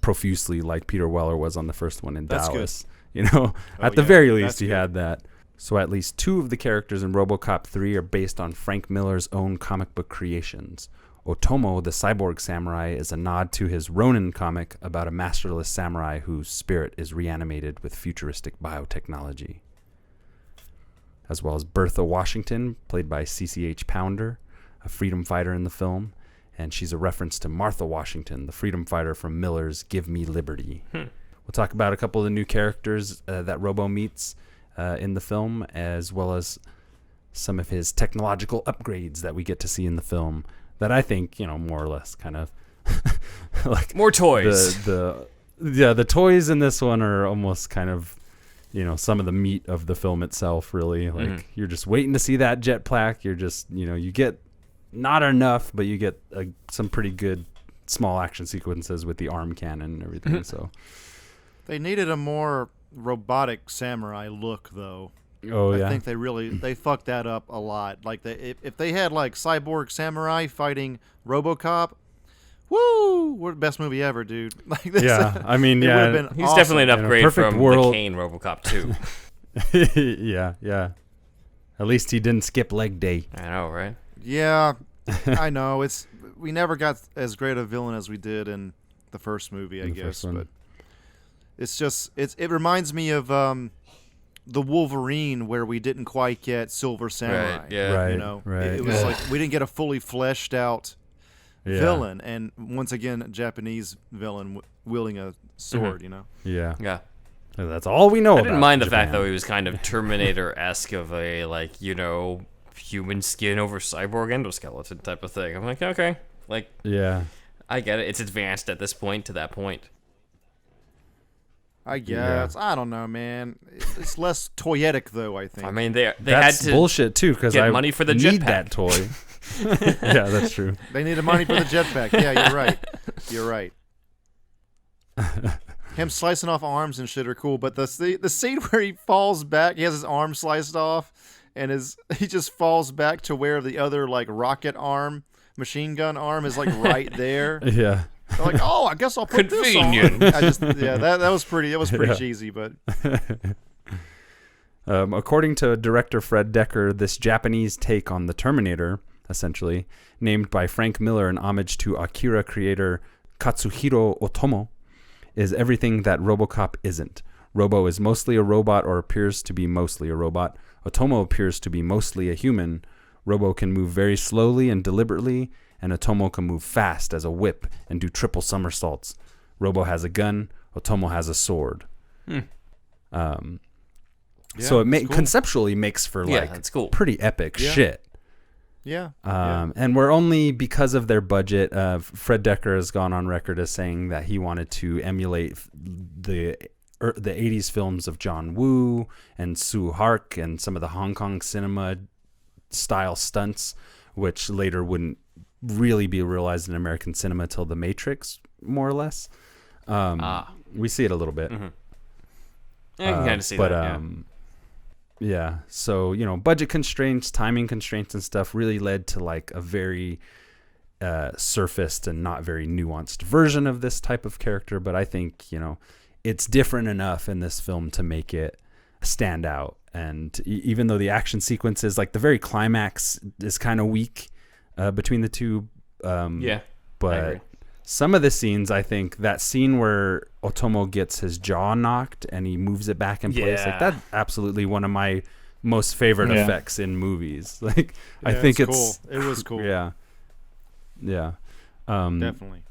profusely like Peter Weller was on the first one in Dallas. Good. At the very least he had that. So at least 2 of the characters in RoboCop 3 are based on Frank Miller's own comic book creations. Otomo, the cyborg samurai, is a nod to his Ronin comic about a masterless samurai whose spirit is reanimated with futuristic biotechnology. As well as Bertha Washington, played by CCH Pounder, a freedom fighter in the film, and she's a reference to Martha Washington, the freedom fighter from Miller's Give Me Liberty. We'll talk about a couple of the new characters that Robo meets in the film, as well as some of his technological upgrades that we get to see in the film that I think, more or less kind of like more toys. The toys in this one are almost kind of some of the meat of the film itself, really. Like you're just waiting to see that jetpack. You're just, you get not enough, but you get some pretty good small action sequences with the arm cannon and everything. So they needed a more robotic samurai look, though. Oh yeah, I think they fucked that up a lot. Like if they had like cyborg samurai fighting RoboCop, woo, we're the best movie ever, dude. Like this, yeah, I mean, yeah, he's awesome. Definitely an upgrade from the Kane RoboCop 2. yeah. At least he didn't skip leg day. I know, right? Yeah, I know. We never got as great a villain as we did in the first movie, I guess. But it's just it reminds me of the Wolverine, where we didn't quite get Silver Samurai. Right, yeah. Right. It was like we didn't get a fully fleshed out villain, and once again, a Japanese villain wielding a sword. Yeah. That's all we know. I didn't mind the fact though he was kind of Terminator-esque of a human skin over cyborg endoskeleton type of thing. I'm like, okay, I get it. It's advanced at this point to that point. I guess. I don't know, man. It's less toyetic, though, I think. I mean, they that's had to bullshit, too, because I money for the need jetpack. that toy. Yeah, that's true. They needed money for the jetpack. Yeah, you're right. Him slicing off arms and shit are cool, but the scene where he falls back, he has his arm sliced off, and he just falls back to where the other, rocket arm, machine gun arm is, right there. Yeah. They're like, oh, I guess I'll put this on. That was pretty cheesy, but according to director Fred Decker, this Japanese take on the Terminator, essentially named by Frank Miller in homage to Akira creator Katsuhiro Otomo, is everything that RoboCop isn't. Robo is mostly a robot, or appears to be mostly a robot. Otomo appears to be mostly a human. Robo can move very slowly and deliberately, and Otomo can move fast as a whip and do triple somersaults. Robo has a gun. Otomo has a sword. So it conceptually makes for that's cool. Pretty epic shit. Yeah. And we're only because of their budget. Fred Decker has gone on record as saying that he wanted to emulate the 80s films of John Woo and Sue Hark and some of the Hong Kong cinema style stunts, which later wouldn't really be realized in American cinema till The Matrix, more or less. We see it a little bit. Mm-hmm. I can kind of see that. Yeah. So, budget constraints, timing constraints and stuff really led to a very surfaced and not very nuanced version of this type of character. But I think, it's different enough in this film to make it stand out And even though the action sequences, like the very climax, is kind of weak between the two. I But agree. some of the scenes, I think that scene where Otomo gets his jaw knocked and he moves it back in place, like Yeah. that's absolutely one of my most favorite Yeah. effects in movies. Like I Yeah, think it's it's cool. It was cool. Yeah. Definitely.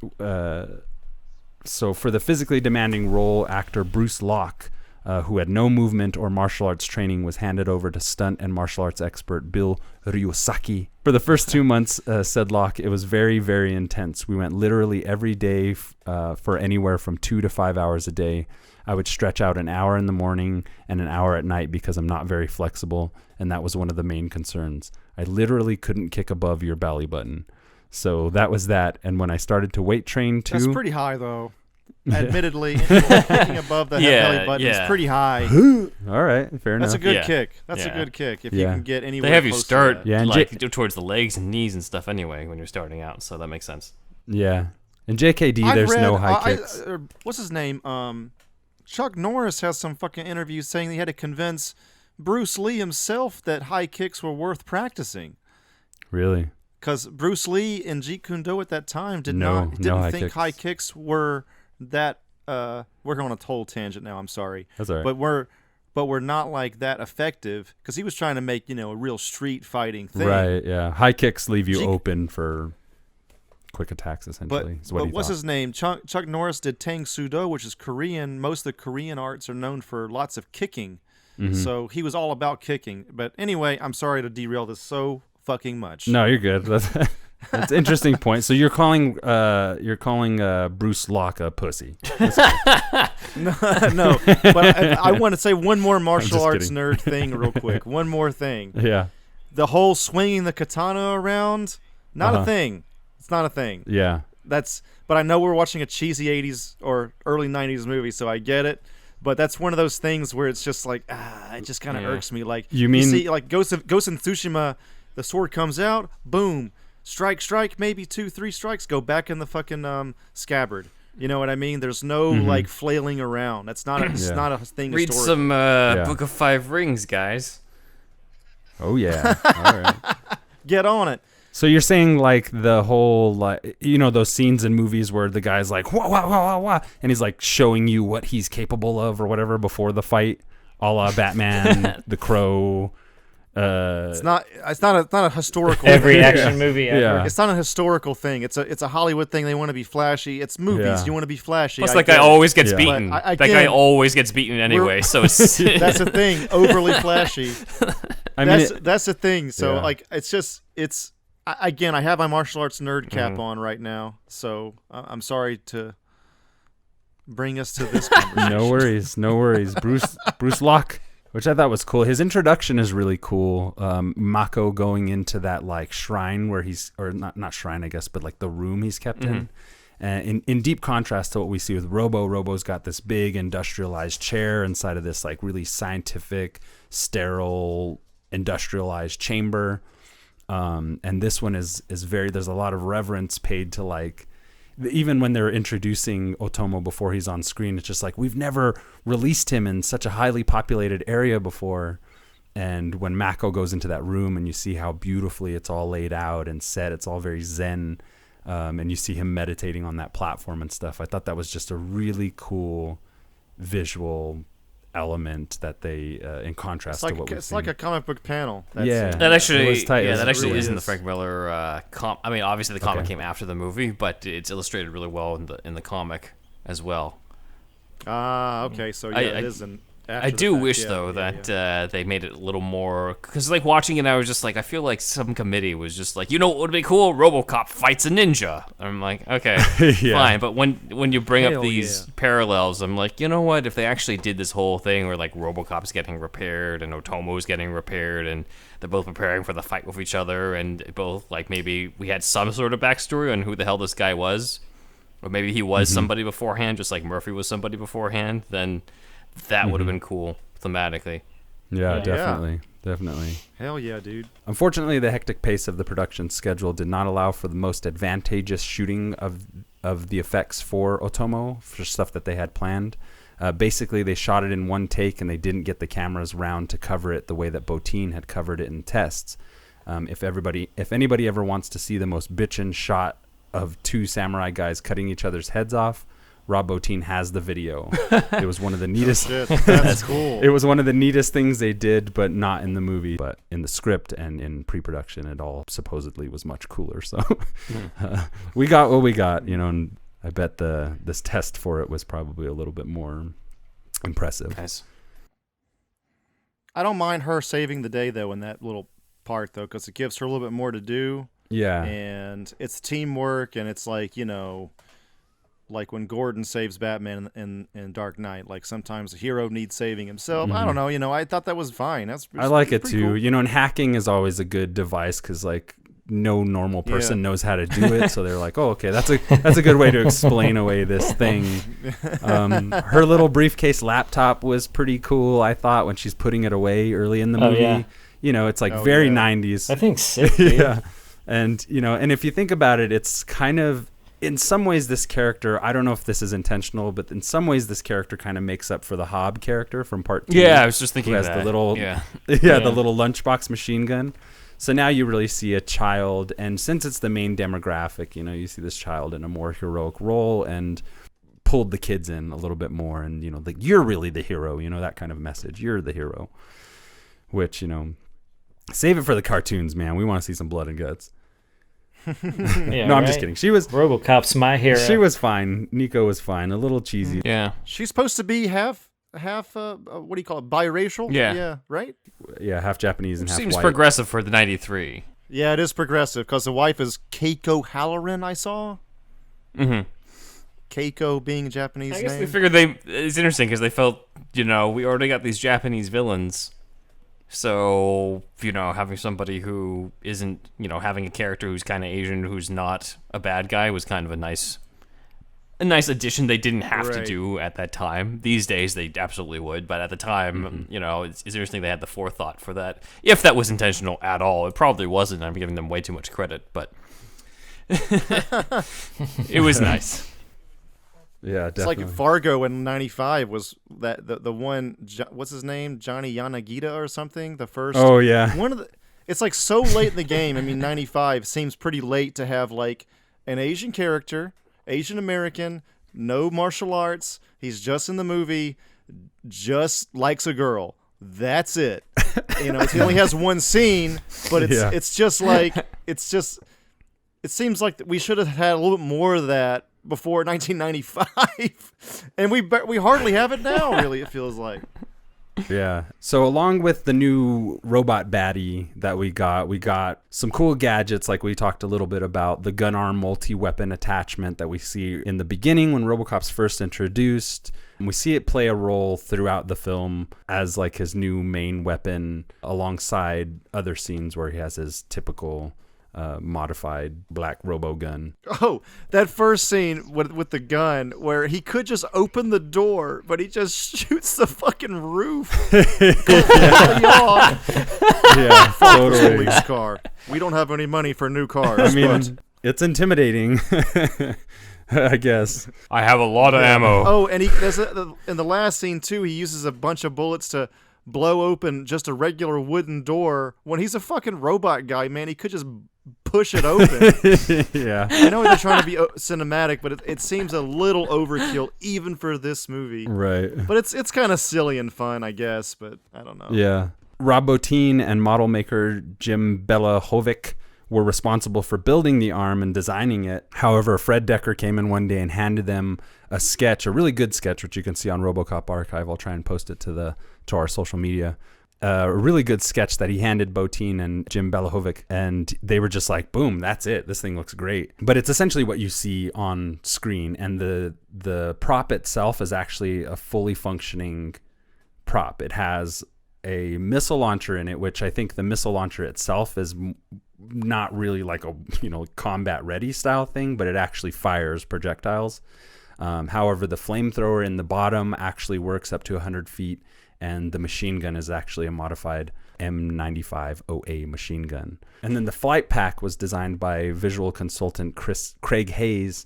So for the physically demanding role, actor Bruce Locke, who had no movement or martial arts training, was handed over to stunt and martial arts expert Bill Ryusaki. For the first 2 months, said Locke, it was very, very intense. We went literally every day for anywhere from 2 to 5 hours a day. I would stretch out an hour in the morning and an hour at night because I'm not very flexible, and that was one of the main concerns. I literally couldn't kick above your belly button. So that was that. And when I started to weight train too, That's pretty high, though. Admittedly, anything above the belly button is pretty high. all right, fair enough. That's a good Yeah. kick. That's Yeah. a good kick. If Yeah. you can get anywhere They have you close to start that. Yeah, and like towards the legs and knees and stuff anyway when you're starting out, so that makes sense. Yeah. In JKD, I've there's read, no high kicks. What's his name? Chuck Norris has some fucking interview saying he had to convince Bruce Lee himself that high kicks were worth practicing. Really? Because Bruce Lee in Jeet Kune Do at that time didn't No high think kicks. high kicks were that. We're going on a total tangent now. I'm sorry. That's all right. But we're not like that effective because he was trying to make a real street fighting thing. Right, yeah. High kicks leave you Jeet- open for quick attacks, essentially. is what But he what's thought. his name? Chuck Norris did Tang Soo Do, which is Korean. Most of the Korean arts are known for lots of kicking. Mm-hmm. So he was all about kicking. But anyway, I'm sorry to derail this so fucking much. No, you're good. That's an interesting point. So you're calling Bruce Locke a pussy. No. But I want to say one more martial just arts kidding. nerd thing real quick. One more thing. Yeah. The whole swinging the katana around, not a thing. It's not a thing. Yeah. But I know we're watching a cheesy 80s or early 90s movie, so I get it. But that's one of those things where it's just like, it just kind of irks me. Like You mean- see, like Ghost in Tsushima, the sword comes out, boom, strike, maybe 2-3 strikes, go back in the fucking scabbard. You know what I mean? There's no like flailing around. That's not it's Yeah. not a thing. Read historically. some Book of Five Rings, guys. Oh, yeah. All right. Get on it. So you're saying like the whole those scenes in movies where the guy's like wah wah wah wah wah, and he's like showing you what he's capable of or whatever before the fight, a la Batman, The Crow. It's not a historical. Every thing. action movie ever. Yeah. It's not a historical thing. It's a Hollywood thing. They want to be flashy. It's movies. Yeah. You want to be flashy. Plus, I that guy get it. always gets Yeah. beaten. But That guy again, always gets beaten anyway, so it's That's the thing. Overly flashy. I mean, That's the thing. So Yeah. like, again, I have my martial arts nerd cap on right now. So I'm sorry to bring us to this conversation. no worries. Bruce Locke, which I thought was cool. His introduction is really cool. Mako going into that like shrine where not shrine, I guess, but like the room he's kept in. In deep contrast to what we see with Robo. Robo's got this big industrialized chair inside of this like really scientific, sterile, industrialized chamber. And this one is very, there's a lot of reverence paid to like, even when they're introducing Otomo before he's on screen, it's just like, we've never released him in such a highly populated area before. And when Mako goes into that room and you see how beautifully it's all laid out and set, it's all very zen. And you see him meditating on that platform and stuff. I thought that was just a really cool visual element that they, in contrast to what we've It's seen. like a comic book panel. Yeah. That actually, It was tight. that actually really is in the is. Frank Miller I mean, obviously the comic Okay. came after the movie, but it's illustrated really well in the comic as well. Okay. So yeah, it is an. I do wish though that they made it a little more, because like watching it, I was just like, I feel like some committee was just like, what would be cool? RoboCop fights a ninja. I'm like, okay, Yeah. fine. But when you bring up Hell these parallels, I'm like, you know what? If they actually did this whole thing where like RoboCop's getting repaired and Otomo's getting repaired and they're both preparing for the fight with each other, and both like maybe we had some sort of backstory on who the hell this guy was, or maybe he was somebody beforehand, just like Murphy was somebody beforehand, then that would have been cool thematically. Yeah, Yeah. definitely. Hell yeah, dude. Unfortunately, the hectic pace of the production schedule did not allow for the most advantageous shooting of the effects for Otomo, for stuff that they had planned. Basically, they shot it in one take, and they didn't get the cameras round to cover it the way that Bottin had covered it in tests. If anybody ever wants to see the most bitchin' shot of two samurai guys cutting each other's heads off, Rob Bottin has the video. It was one of the neatest. That's cool. It was one of the neatest things they did, but not in the movie. But in the script and in pre-production, it all supposedly was much cooler. So we got what we got, and I bet this test for it was probably a little bit more impressive. Nice. I don't mind her saving the day though in that little part though, because it gives her a little bit more to do. Yeah. And it's teamwork, and it's like, like when Gordon saves Batman in Dark Knight, like sometimes a hero needs saving himself. I don't know, I thought that was fine. I like it too. Cool. And hacking is always a good device because like no normal person knows how to do it. So they're like, oh, okay, that's a good way to explain away this thing. Her little briefcase laptop was pretty cool, I thought, when she's putting it away early in the movie. Yeah. It's like very 90s. I think sick, dude. Yeah. And, and if you think about it, it's kind of, in some ways, this character, I don't know if this is intentional, but in some ways, this character kind of makes up for the Hobb character from part 2. Yeah, I was just thinking who has that. the little, Yeah. the little lunchbox machine gun. So now you really see a child, and since it's the main demographic, you see this child in a more heroic role and pulled the kids in a little bit more, and like you're really the hero, that kind of message. You're the hero, which save it for the cartoons, man. We want to see some blood and guts. Yeah, no, I'm just kidding. She was RoboCop's my hero. She was fine. Nico was fine. A little cheesy. Yeah. She's supposed to be half what do you call it, biracial? Yeah, right? Yeah, half Japanese and half Seems white. progressive for the 93. Yeah, it is progressive because the wife is Keiko Halloran, I saw. Mm-hmm. Keiko being a Japanese I guess name. they figured it's interesting because they felt, we already got these Japanese villains. So, having somebody who isn't, having a character who's kind of Asian, who's not a bad guy, was kind of a nice addition. They didn't have to do at that time. These days, they absolutely would. But at the time, it's interesting they had the forethought for that. If that was intentional at all, it probably wasn't. I'm giving them way too much credit, but it was nice. Yeah, definitely. It's like Fargo in '95 was that the one. What's his name? Johnny Yanagita or something. The first. Oh yeah. One of the. It's like so late in the game. I mean, '95 seems pretty late to have like an Asian character, Asian American, no martial arts. He's just in the movie, just likes a girl. That's it. He only has one scene, but it's just like it seems like we should have had a little bit more of that before 1995, and we hardly have it now. Really, it feels like. Yeah. So along with the new robot baddie that we got some cool gadgets, like we talked a little bit about the gun arm multi-weapon attachment that we see in the beginning when RoboCop's first introduced. And we see it play a role throughout the film as like his new main weapon alongside other scenes where he has his typical modified black robo gun. Oh, that first scene with the gun where he could just open the door, but he just shoots the fucking roof. Yeah, totally. Police car. We don't have any money for new cars. I mean, it's intimidating. I guess. I have a lot of ammo. Oh, and in the last scene too, he uses a bunch of bullets to blow open just a regular wooden door. When he's a fucking robot guy, man, he could just push it open. Yeah. I know they're trying to be cinematic, but it seems a little overkill even for this movie. Right. But it's kind of silly and fun, I guess, but I don't know. Yeah. Rob Bottin and model maker Jim Belahovic were responsible for building the arm and designing it. However, Fred Decker came in one day and handed them a sketch, a really good sketch, which you can see on RoboCop Archive. I'll try and post it to our social media. A really good sketch that he handed Bottin and Jim Belahovic, and they were just like, boom, that's it. This thing looks great. But it's essentially what you see on screen, and the prop itself is actually a fully functioning prop. It has a missile launcher in it, which I think the missile launcher itself is not really like a combat ready style thing, but it actually fires projectiles. However, the flamethrower in the bottom actually works up to 100 feet, and the machine gun is actually a modified M95 OA machine gun. And then the flight pack was designed by visual consultant Craig Hayes.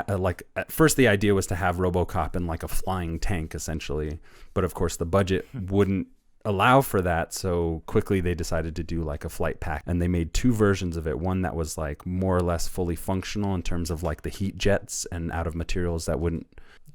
like at first the idea was to have RoboCop in like a flying tank essentially, but of course the budget wouldn't allow for that, so quickly they decided to do like a flight pack, and they made 2 versions of it. One that was like more or less fully functional in terms of like the heat jets and out of materials that wouldn't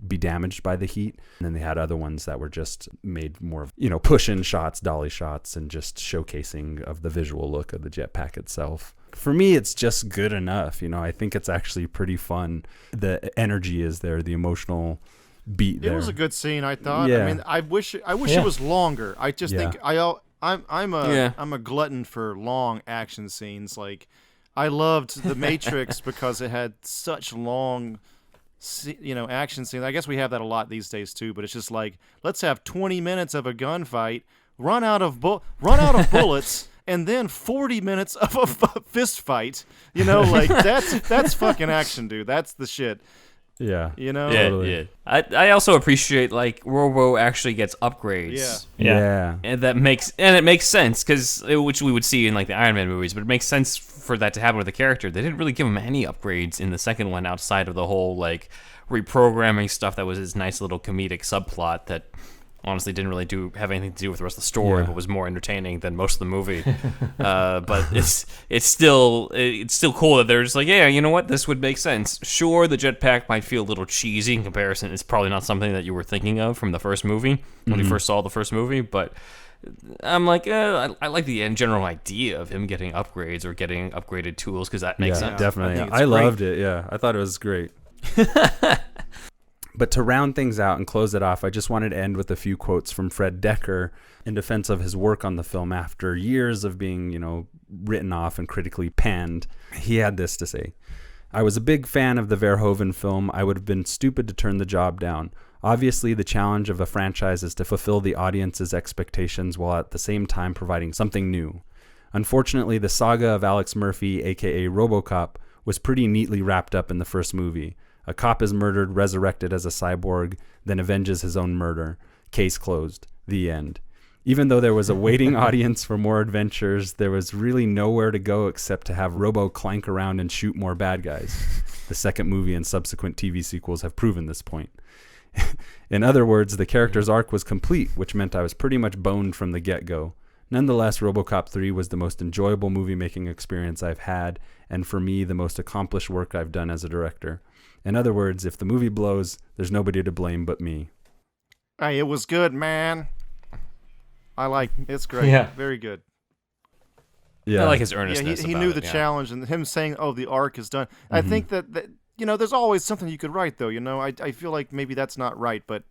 be damaged by the heat, and then they had other ones that were just made more of, you know, push-in shots, dolly shots, and just showcasing of the visual look of the jetpack itself. For me, it's just good enough. You know, I think it's actually pretty fun. The energy is there, the emotional beat there. It was a good scene, I thought. Yeah. I mean, I wish it was longer. I just think I'm a glutton for long action scenes. Like, I loved The Matrix because it had such long, action scenes. I guess we have that a lot these days too. But it's just like, let's have 20 minutes of a gunfight, run out of bullets. And then 40 minutes of a fist fight, like that's fucking action, dude. That's the shit. Yeah. Yeah, Totally. yeah. I also appreciate like Robo actually gets upgrades. Yeah. And it makes sense which we would see in like the Iron Man movies, but it makes sense for that to happen with the character. They didn't really give him any upgrades in the second one outside of the whole like reprogramming stuff that was his nice little comedic subplot that honestly didn't really have anything to do with the rest of the story, but was more entertaining than most of the movie. But it's still cool that they're just like, yeah, you know what, this would make sense. Sure, the jetpack might feel a little cheesy in comparison. It's probably not something that you were thinking of from the first movie when you first saw the first movie, but I'm like, I like the general idea of him getting upgrades or getting upgraded tools because that makes sense. Definitely. I loved it. Yeah, I thought it was great. But to round things out and close it off, I just wanted to end with a few quotes from Fred Dekker in defense of his work on the film after years of being, written off and critically panned. He had this to say: "I was a big fan of the Verhoeven film. I would have been stupid to turn the job down. Obviously, the challenge of a franchise is to fulfill the audience's expectations while at the same time providing something new. Unfortunately, the saga of Alex Murphy, aka RoboCop, was pretty neatly wrapped up in the first movie. A cop is murdered, resurrected as a cyborg, then avenges his own murder. Case closed. The end. Even though there was a waiting audience for more adventures, there was really nowhere to go except to have Robo clank around and shoot more bad guys. The second movie and subsequent TV sequels have proven this point. In other words, the character's arc was complete, which meant I was pretty much boned from the get-go. Nonetheless, RoboCop 3 was the most enjoyable movie-making experience I've had, and for me, the most accomplished work I've done as a director. In other words, if the movie blows, there's nobody to blame but me." Hey, it was good, man. It's great. Yeah. Very good. Yeah. I like his earnestness. He knew the challenge, and him saying, "Oh, the arc is done." I think that there's always something you could write, though. I feel like maybe that's not right, but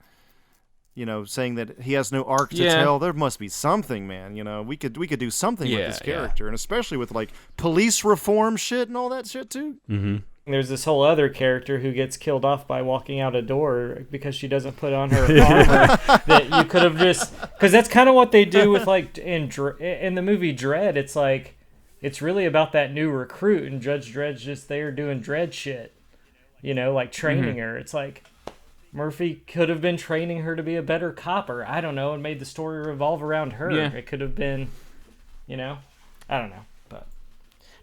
saying that he has no arc to tell, there must be something, man. We could do something with this character, and especially with like police reform shit and all that shit too. Mm-hmm. There's this whole other character who gets killed off by walking out a door because she doesn't put on her armor. That you could have just, because that's kind of what they do with like in the movie Dredd. It's like it's really about that new recruit, and Judge Dredd's just there doing Dredd shit. Like training her. It's like Murphy could have been training her to be a better copper. I don't know, and made the story revolve around her. Yeah. It could have been, I don't know, but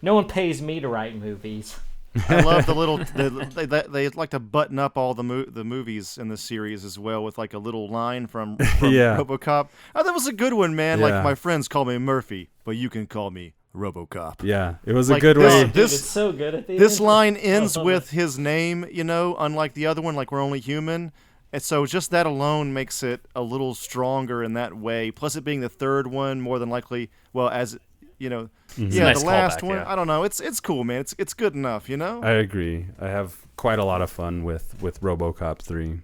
no one pays me to write movies. I love the little they like to button up all the movies in the series as well with like a little line from RoboCop. Oh, that was a good one, man. Yeah. Like, my friends call me Murphy, but you can call me RoboCop. Yeah, it was a Like good this- way. Dude, it's so good at the end. This line ends I love with his name, unlike the other one, like We're Only Human. And so just that alone makes it a little stronger in that way. Plus it being the third one, more than likely, well, as nice the last callback, one. yeah. I don't know. It's cool, man. It's good enough, I agree. I have quite a lot of fun with RoboCop 3.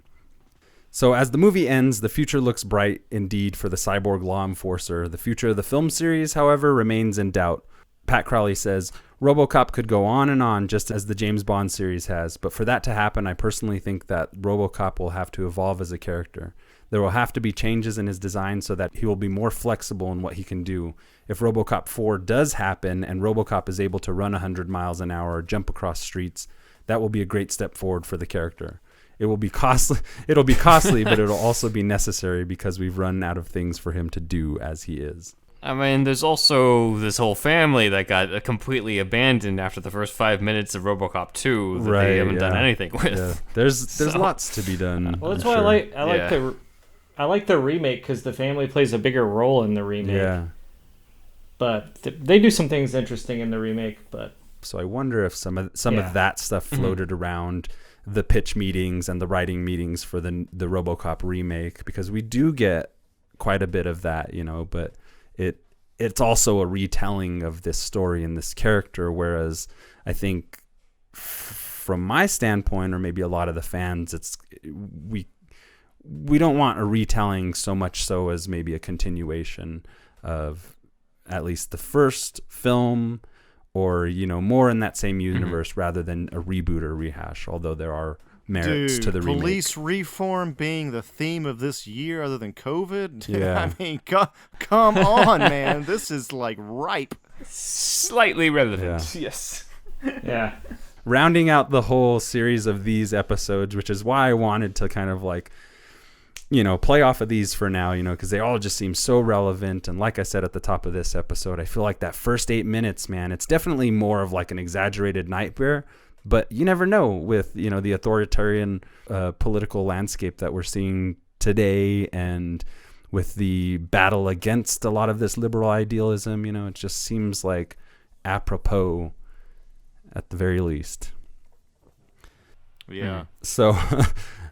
So as the movie ends, the future looks bright indeed for the cyborg law enforcer. The future of the film series, however, remains in doubt. Pat Crowley says, RoboCop could go on just as the James Bond series has, but for that to happen, I personally think that RoboCop will have to evolve as a character. There will have to be changes in his design so that he will be more flexible in what he can do. If RoboCop 4 does happen and RoboCop is able to run 100 miles an hour or jump across streets, that will be a great step forward for the character. It will be costly. It'll be costly, but it'll also be necessary because we've run out of things for him to do as he is. I mean, there's also this whole family that got completely abandoned after the first 5 minutes of RoboCop 2 that they haven't done anything with. Yeah. There's lots to be done. Well, that's I'm why sure. I like the remake because the family plays a bigger role in the remake. Yeah. But they do some things interesting in the remake. But so I wonder if some of that stuff floated around the pitch meetings and the writing meetings for the RoboCop remake, because we do get quite a bit of that, but it's also a retelling of this story and this character, whereas I think from my standpoint, or maybe a lot of the fans, we don't want a retelling so much so as maybe a continuation of at least the first film, or more in that same universe rather than a reboot or rehash, although there are merits to the remake. Police reform being the theme of this year other than COVID? Yeah. I mean, come on, man. This is like ripe. Slightly relevant. Yeah. Yes. yeah. Rounding out the whole series of these episodes, which is why I wanted to kind of like, play off of these for now, because they all just seem so relevant. And like I said at the top of this episode, I feel like that first 8 minutes, man, it's definitely more of like an exaggerated nightmare. But you never know with, the authoritarian political landscape that we're seeing today, and with the battle against a lot of this liberal idealism, it just seems like apropos at the very least. Yeah. So,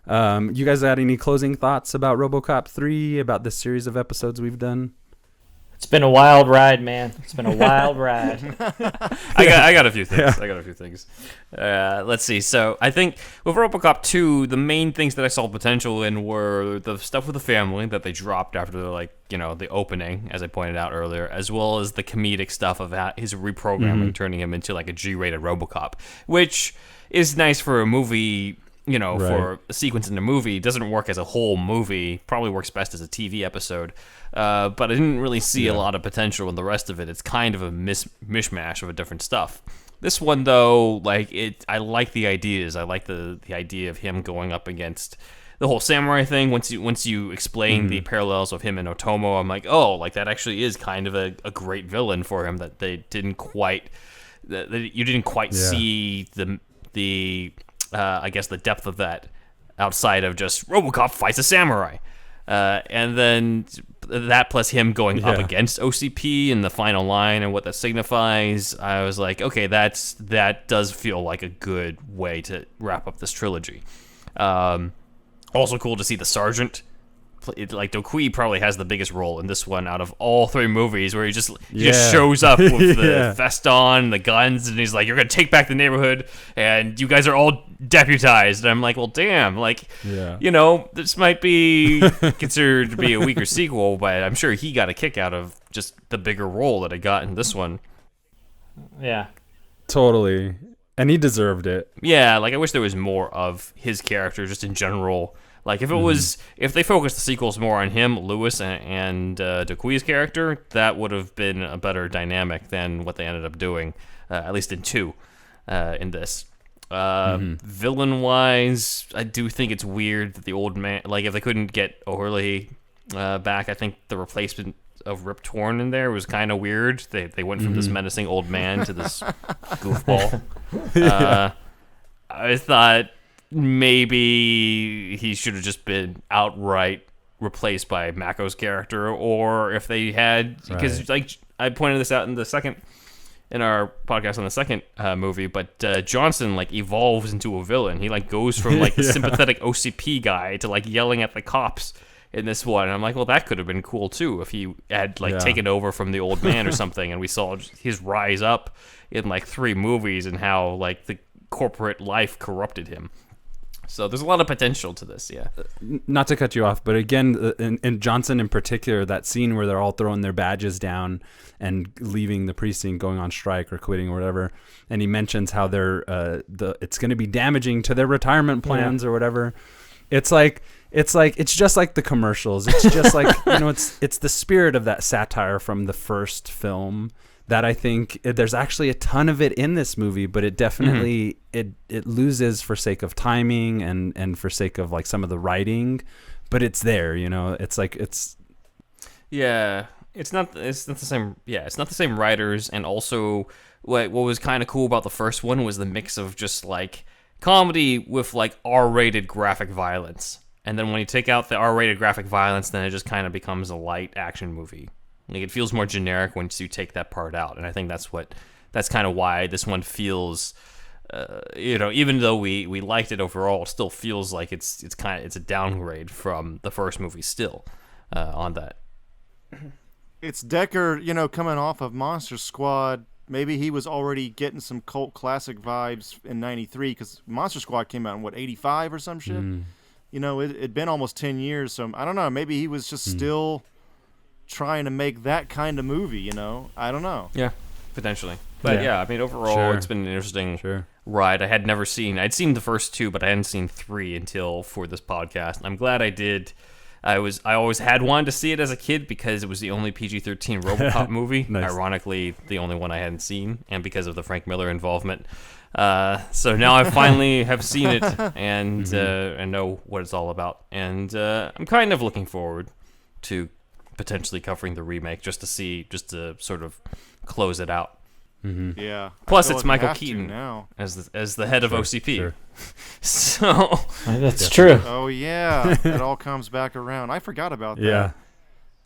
you guys got any closing thoughts about RoboCop 3, about this series of episodes we've done? It's been a wild ride, man. It's been a wild ride. I got a few things. Let's see. So I think with RoboCop 2, the main things that I saw potential in were the stuff with the family that they dropped after the opening, as I pointed out earlier, as well as the comedic stuff of his reprogramming, turning him into like a G-rated RoboCop, which is nice for a movie. For a sequence in a movie. It doesn't work as a whole movie. Probably works best as a TV episode. But I didn't really see a lot of potential in the rest of it. It's kind of a mishmash of different stuff. This one, though, I like the ideas. I like the idea of him going up against the whole samurai thing. Once you explain the parallels of him and Otomo, I'm like, oh, that actually is kind of a great villain for him that they didn't quite... that you didn't quite see the I guess the depth of that outside of just RoboCop fights a samurai. And then that plus him going up against OCP in the final line and what that signifies, I was like, okay, that does feel like a good way to wrap up this trilogy. Also cool to see the Sergeant. Dokuyi probably has the biggest role in this one out of all 3 movies, where he just shows up with the vest on, the guns, and he's like, you're going to take back the neighborhood, and you guys are all deputized. And I'm like, well, damn, this might be considered to be a weaker sequel, but I'm sure he got a kick out of just the bigger role that I got in this one. Yeah. Totally. And he deserved it. Yeah, I wish there was more of his character just in general. If they focused the sequels more on him, Lewis, and Dokuyi's character, that would have been a better dynamic than what they ended up doing, at least in 2, in this. Villain-wise, I do think it's weird that the old man, if they couldn't get O'Hurley back, I think the replacement of Rip Torn in there was kind of weird. They went from this menacing old man to this goofball. I thought... maybe he should have just been outright replaced by Mako's character, or if they had, because I pointed this out in our podcast on the second movie, but Johnson evolves into a villain. He goes from the sympathetic OCP guy to yelling at the cops in this one. And I'm like, well, that could have been cool too if he had taken over from the old man or something, and we saw his rise up in 3 movies and how the corporate life corrupted him. So there's a lot of potential to this, yeah. Not to cut you off, but again, in Johnson in particular, that scene where they're all throwing their badges down and leaving the precinct, going on strike or quitting or whatever, and he mentions how they're it's going to be damaging to their retirement plans or whatever. It's just like the commercials. It's just it's the spirit of that satire from the first film. That I think there's actually a ton of it in this movie, but it definitely it loses for sake of timing and for sake of some of the writing, but it's there, it's. Yeah, It's not the same. Yeah, it's not the same writers, and also what was kind of cool about the first one was the mix of just like comedy with like R-rated graphic violence, and then when you take out the R-rated graphic violence, then it just kind of becomes a light action movie. Like it feels more generic once you take that part out, and I think that's kind of why this one feels. Even though we liked it overall, it still feels like it's a downgrade from the first movie. Still, on that. It's Decker, coming off of Monster Squad. Maybe he was already getting some cult classic vibes in '93 because Monster Squad came out in '85 or some shit. It'd been almost 10 years, so I don't know. Maybe he was just still trying to make that kind of movie. I don't know. Yeah, potentially. But yeah, I mean, overall, It's been an interesting ride. I'd seen the first two, but I hadn't seen 3 until for this podcast. I'm glad I did. I always had wanted to see it as a kid because it was the only PG-13 RoboCop movie. Nice. Ironically, the only one I hadn't seen, and because of the Frank Miller involvement. So now I finally have seen it and know what it's all about. And I'm kind of looking forward to potentially covering the remake just to sort of close it out. Yeah. Plus, it's Michael Keaton now as the head of OCP. Sure. So that's true. Oh yeah, it all comes back around. I forgot about that. Yeah,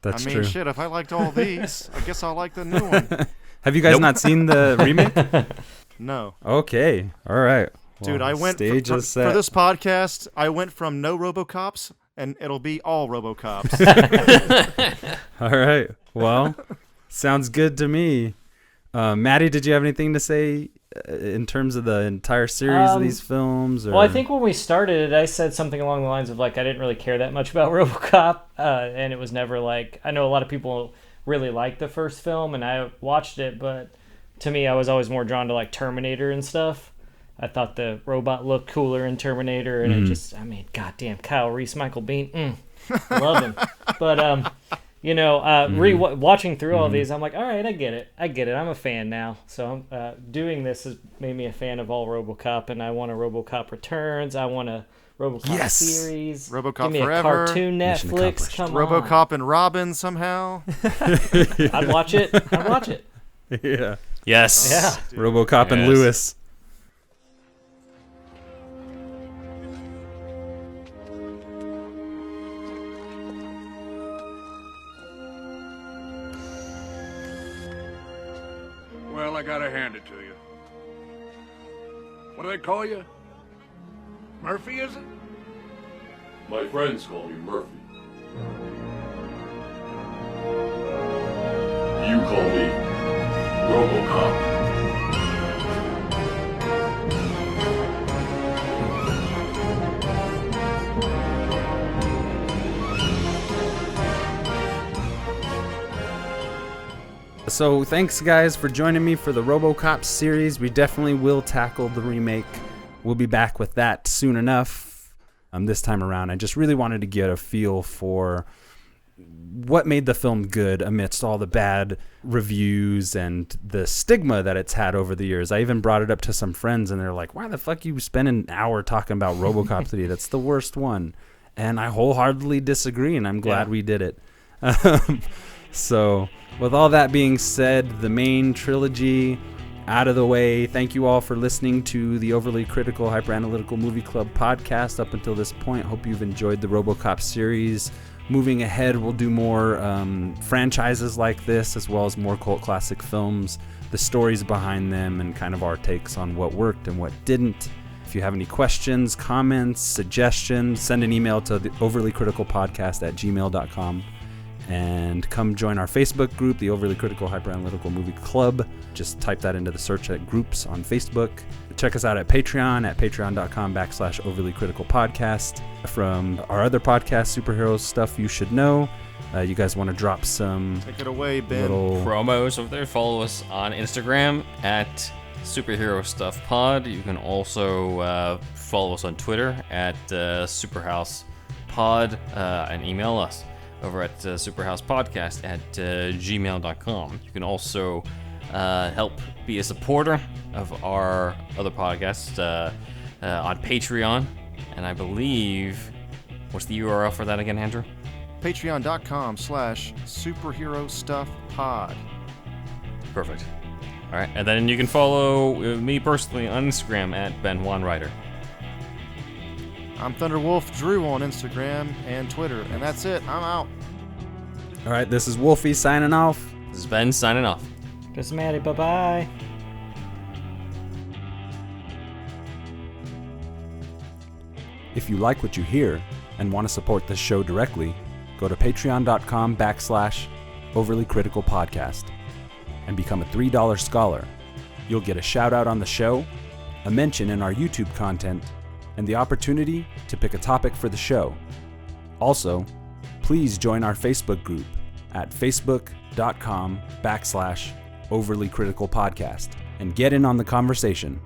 that's true. Shit. If I liked all these, I guess I'll like the new one. Have you guys not seen the remake? No. Okay. All right. Dude, Well, I went stage is set. for this podcast. I went from no RoboCops, and it'll be all RoboCops. All right. Well, sounds good to me. Maddie, did you have anything to say in terms of the entire series of these films? Or? Well, I think when we started it, I said something along the lines of like I didn't really care that much about RoboCop, and it was never like I know a lot of people really liked the first film, and I watched it, but to me, I was always more drawn to like Terminator and stuff. I thought the robot looked cooler in Terminator, and goddamn, Kyle Reese, Michael Biehn, love him, but watching through all these, I'm like, all right, I get it. I'm a fan now. So doing this has made me a fan of all RoboCop, and I want a Robocop Returns. I want a RoboCop series. RoboCop Give me Forever. a cartoon Netflix. Come RoboCop and Robin somehow. I'd watch it. Yeah. yes, Yeah. Dude. RoboCop and Yes. Lewis. Well, I gotta hand it to you. What do they call you? Murphy, is it? My friends call me Murphy. You call me RoboCop. So thanks guys for joining me for the RoboCop series. We definitely will tackle the remake. We'll be back with that soon enough. This time around, I just really wanted to get a feel for what made the film good amidst all the bad reviews and the stigma that it's had over the years. I even brought it up to some friends, and they're like, why the fuck you spend an hour talking about RoboCop today? That's the worst one. And I wholeheartedly disagree, and I'm glad we did it. So with all that being said, the main trilogy out of the way, thank you all for listening to the Overly Critical Hyperanalytical Movie Club podcast up until this point. Hope you've enjoyed the RoboCop series. Moving ahead, we'll do more franchises like this, as well as more cult classic films, the stories behind them, and kind of our takes on what worked and what didn't. If you have any questions, comments, suggestions, send an email to the overlycriticalpodcast@gmail.com. And come join our Facebook group, the Overly Critical Hyperanalytical Movie Club. Just type that into the search at groups on Facebook. Check us out at Patreon at patreon.com/overlycriticalpodcast. From our other podcast, Superheroes Stuff You Should Know, you guys want to drop some Take it away, Ben. little promos over there. Follow us on Instagram at Superhero Stuff Pod. You can also follow us on Twitter at Superhouse Pod and email us over at superhousepodcast at gmail.com. You can also help be a supporter of our other podcasts on Patreon. And I believe, what's the URL for that again, Andrew? patreon.com/superherostuffpod. Perfect. All right, and then you can follow me personally on Instagram at Ben Juan Ryder. I'm Thunderwolf Drew on Instagram and Twitter, and that's it. I'm out. All right, this is Wolfie signing off. This is Ben signing off. This is Maddie. Bye-bye. If you like what you hear and want to support this show directly, go to patreon.com/Overly Critical Podcast and become a $3 scholar. You'll get a shout out on the show, a mention in our YouTube content, and the opportunity to pick a topic for the show. Also, please join our Facebook group at facebook.com/Overly Critical Podcast and get in on the conversation.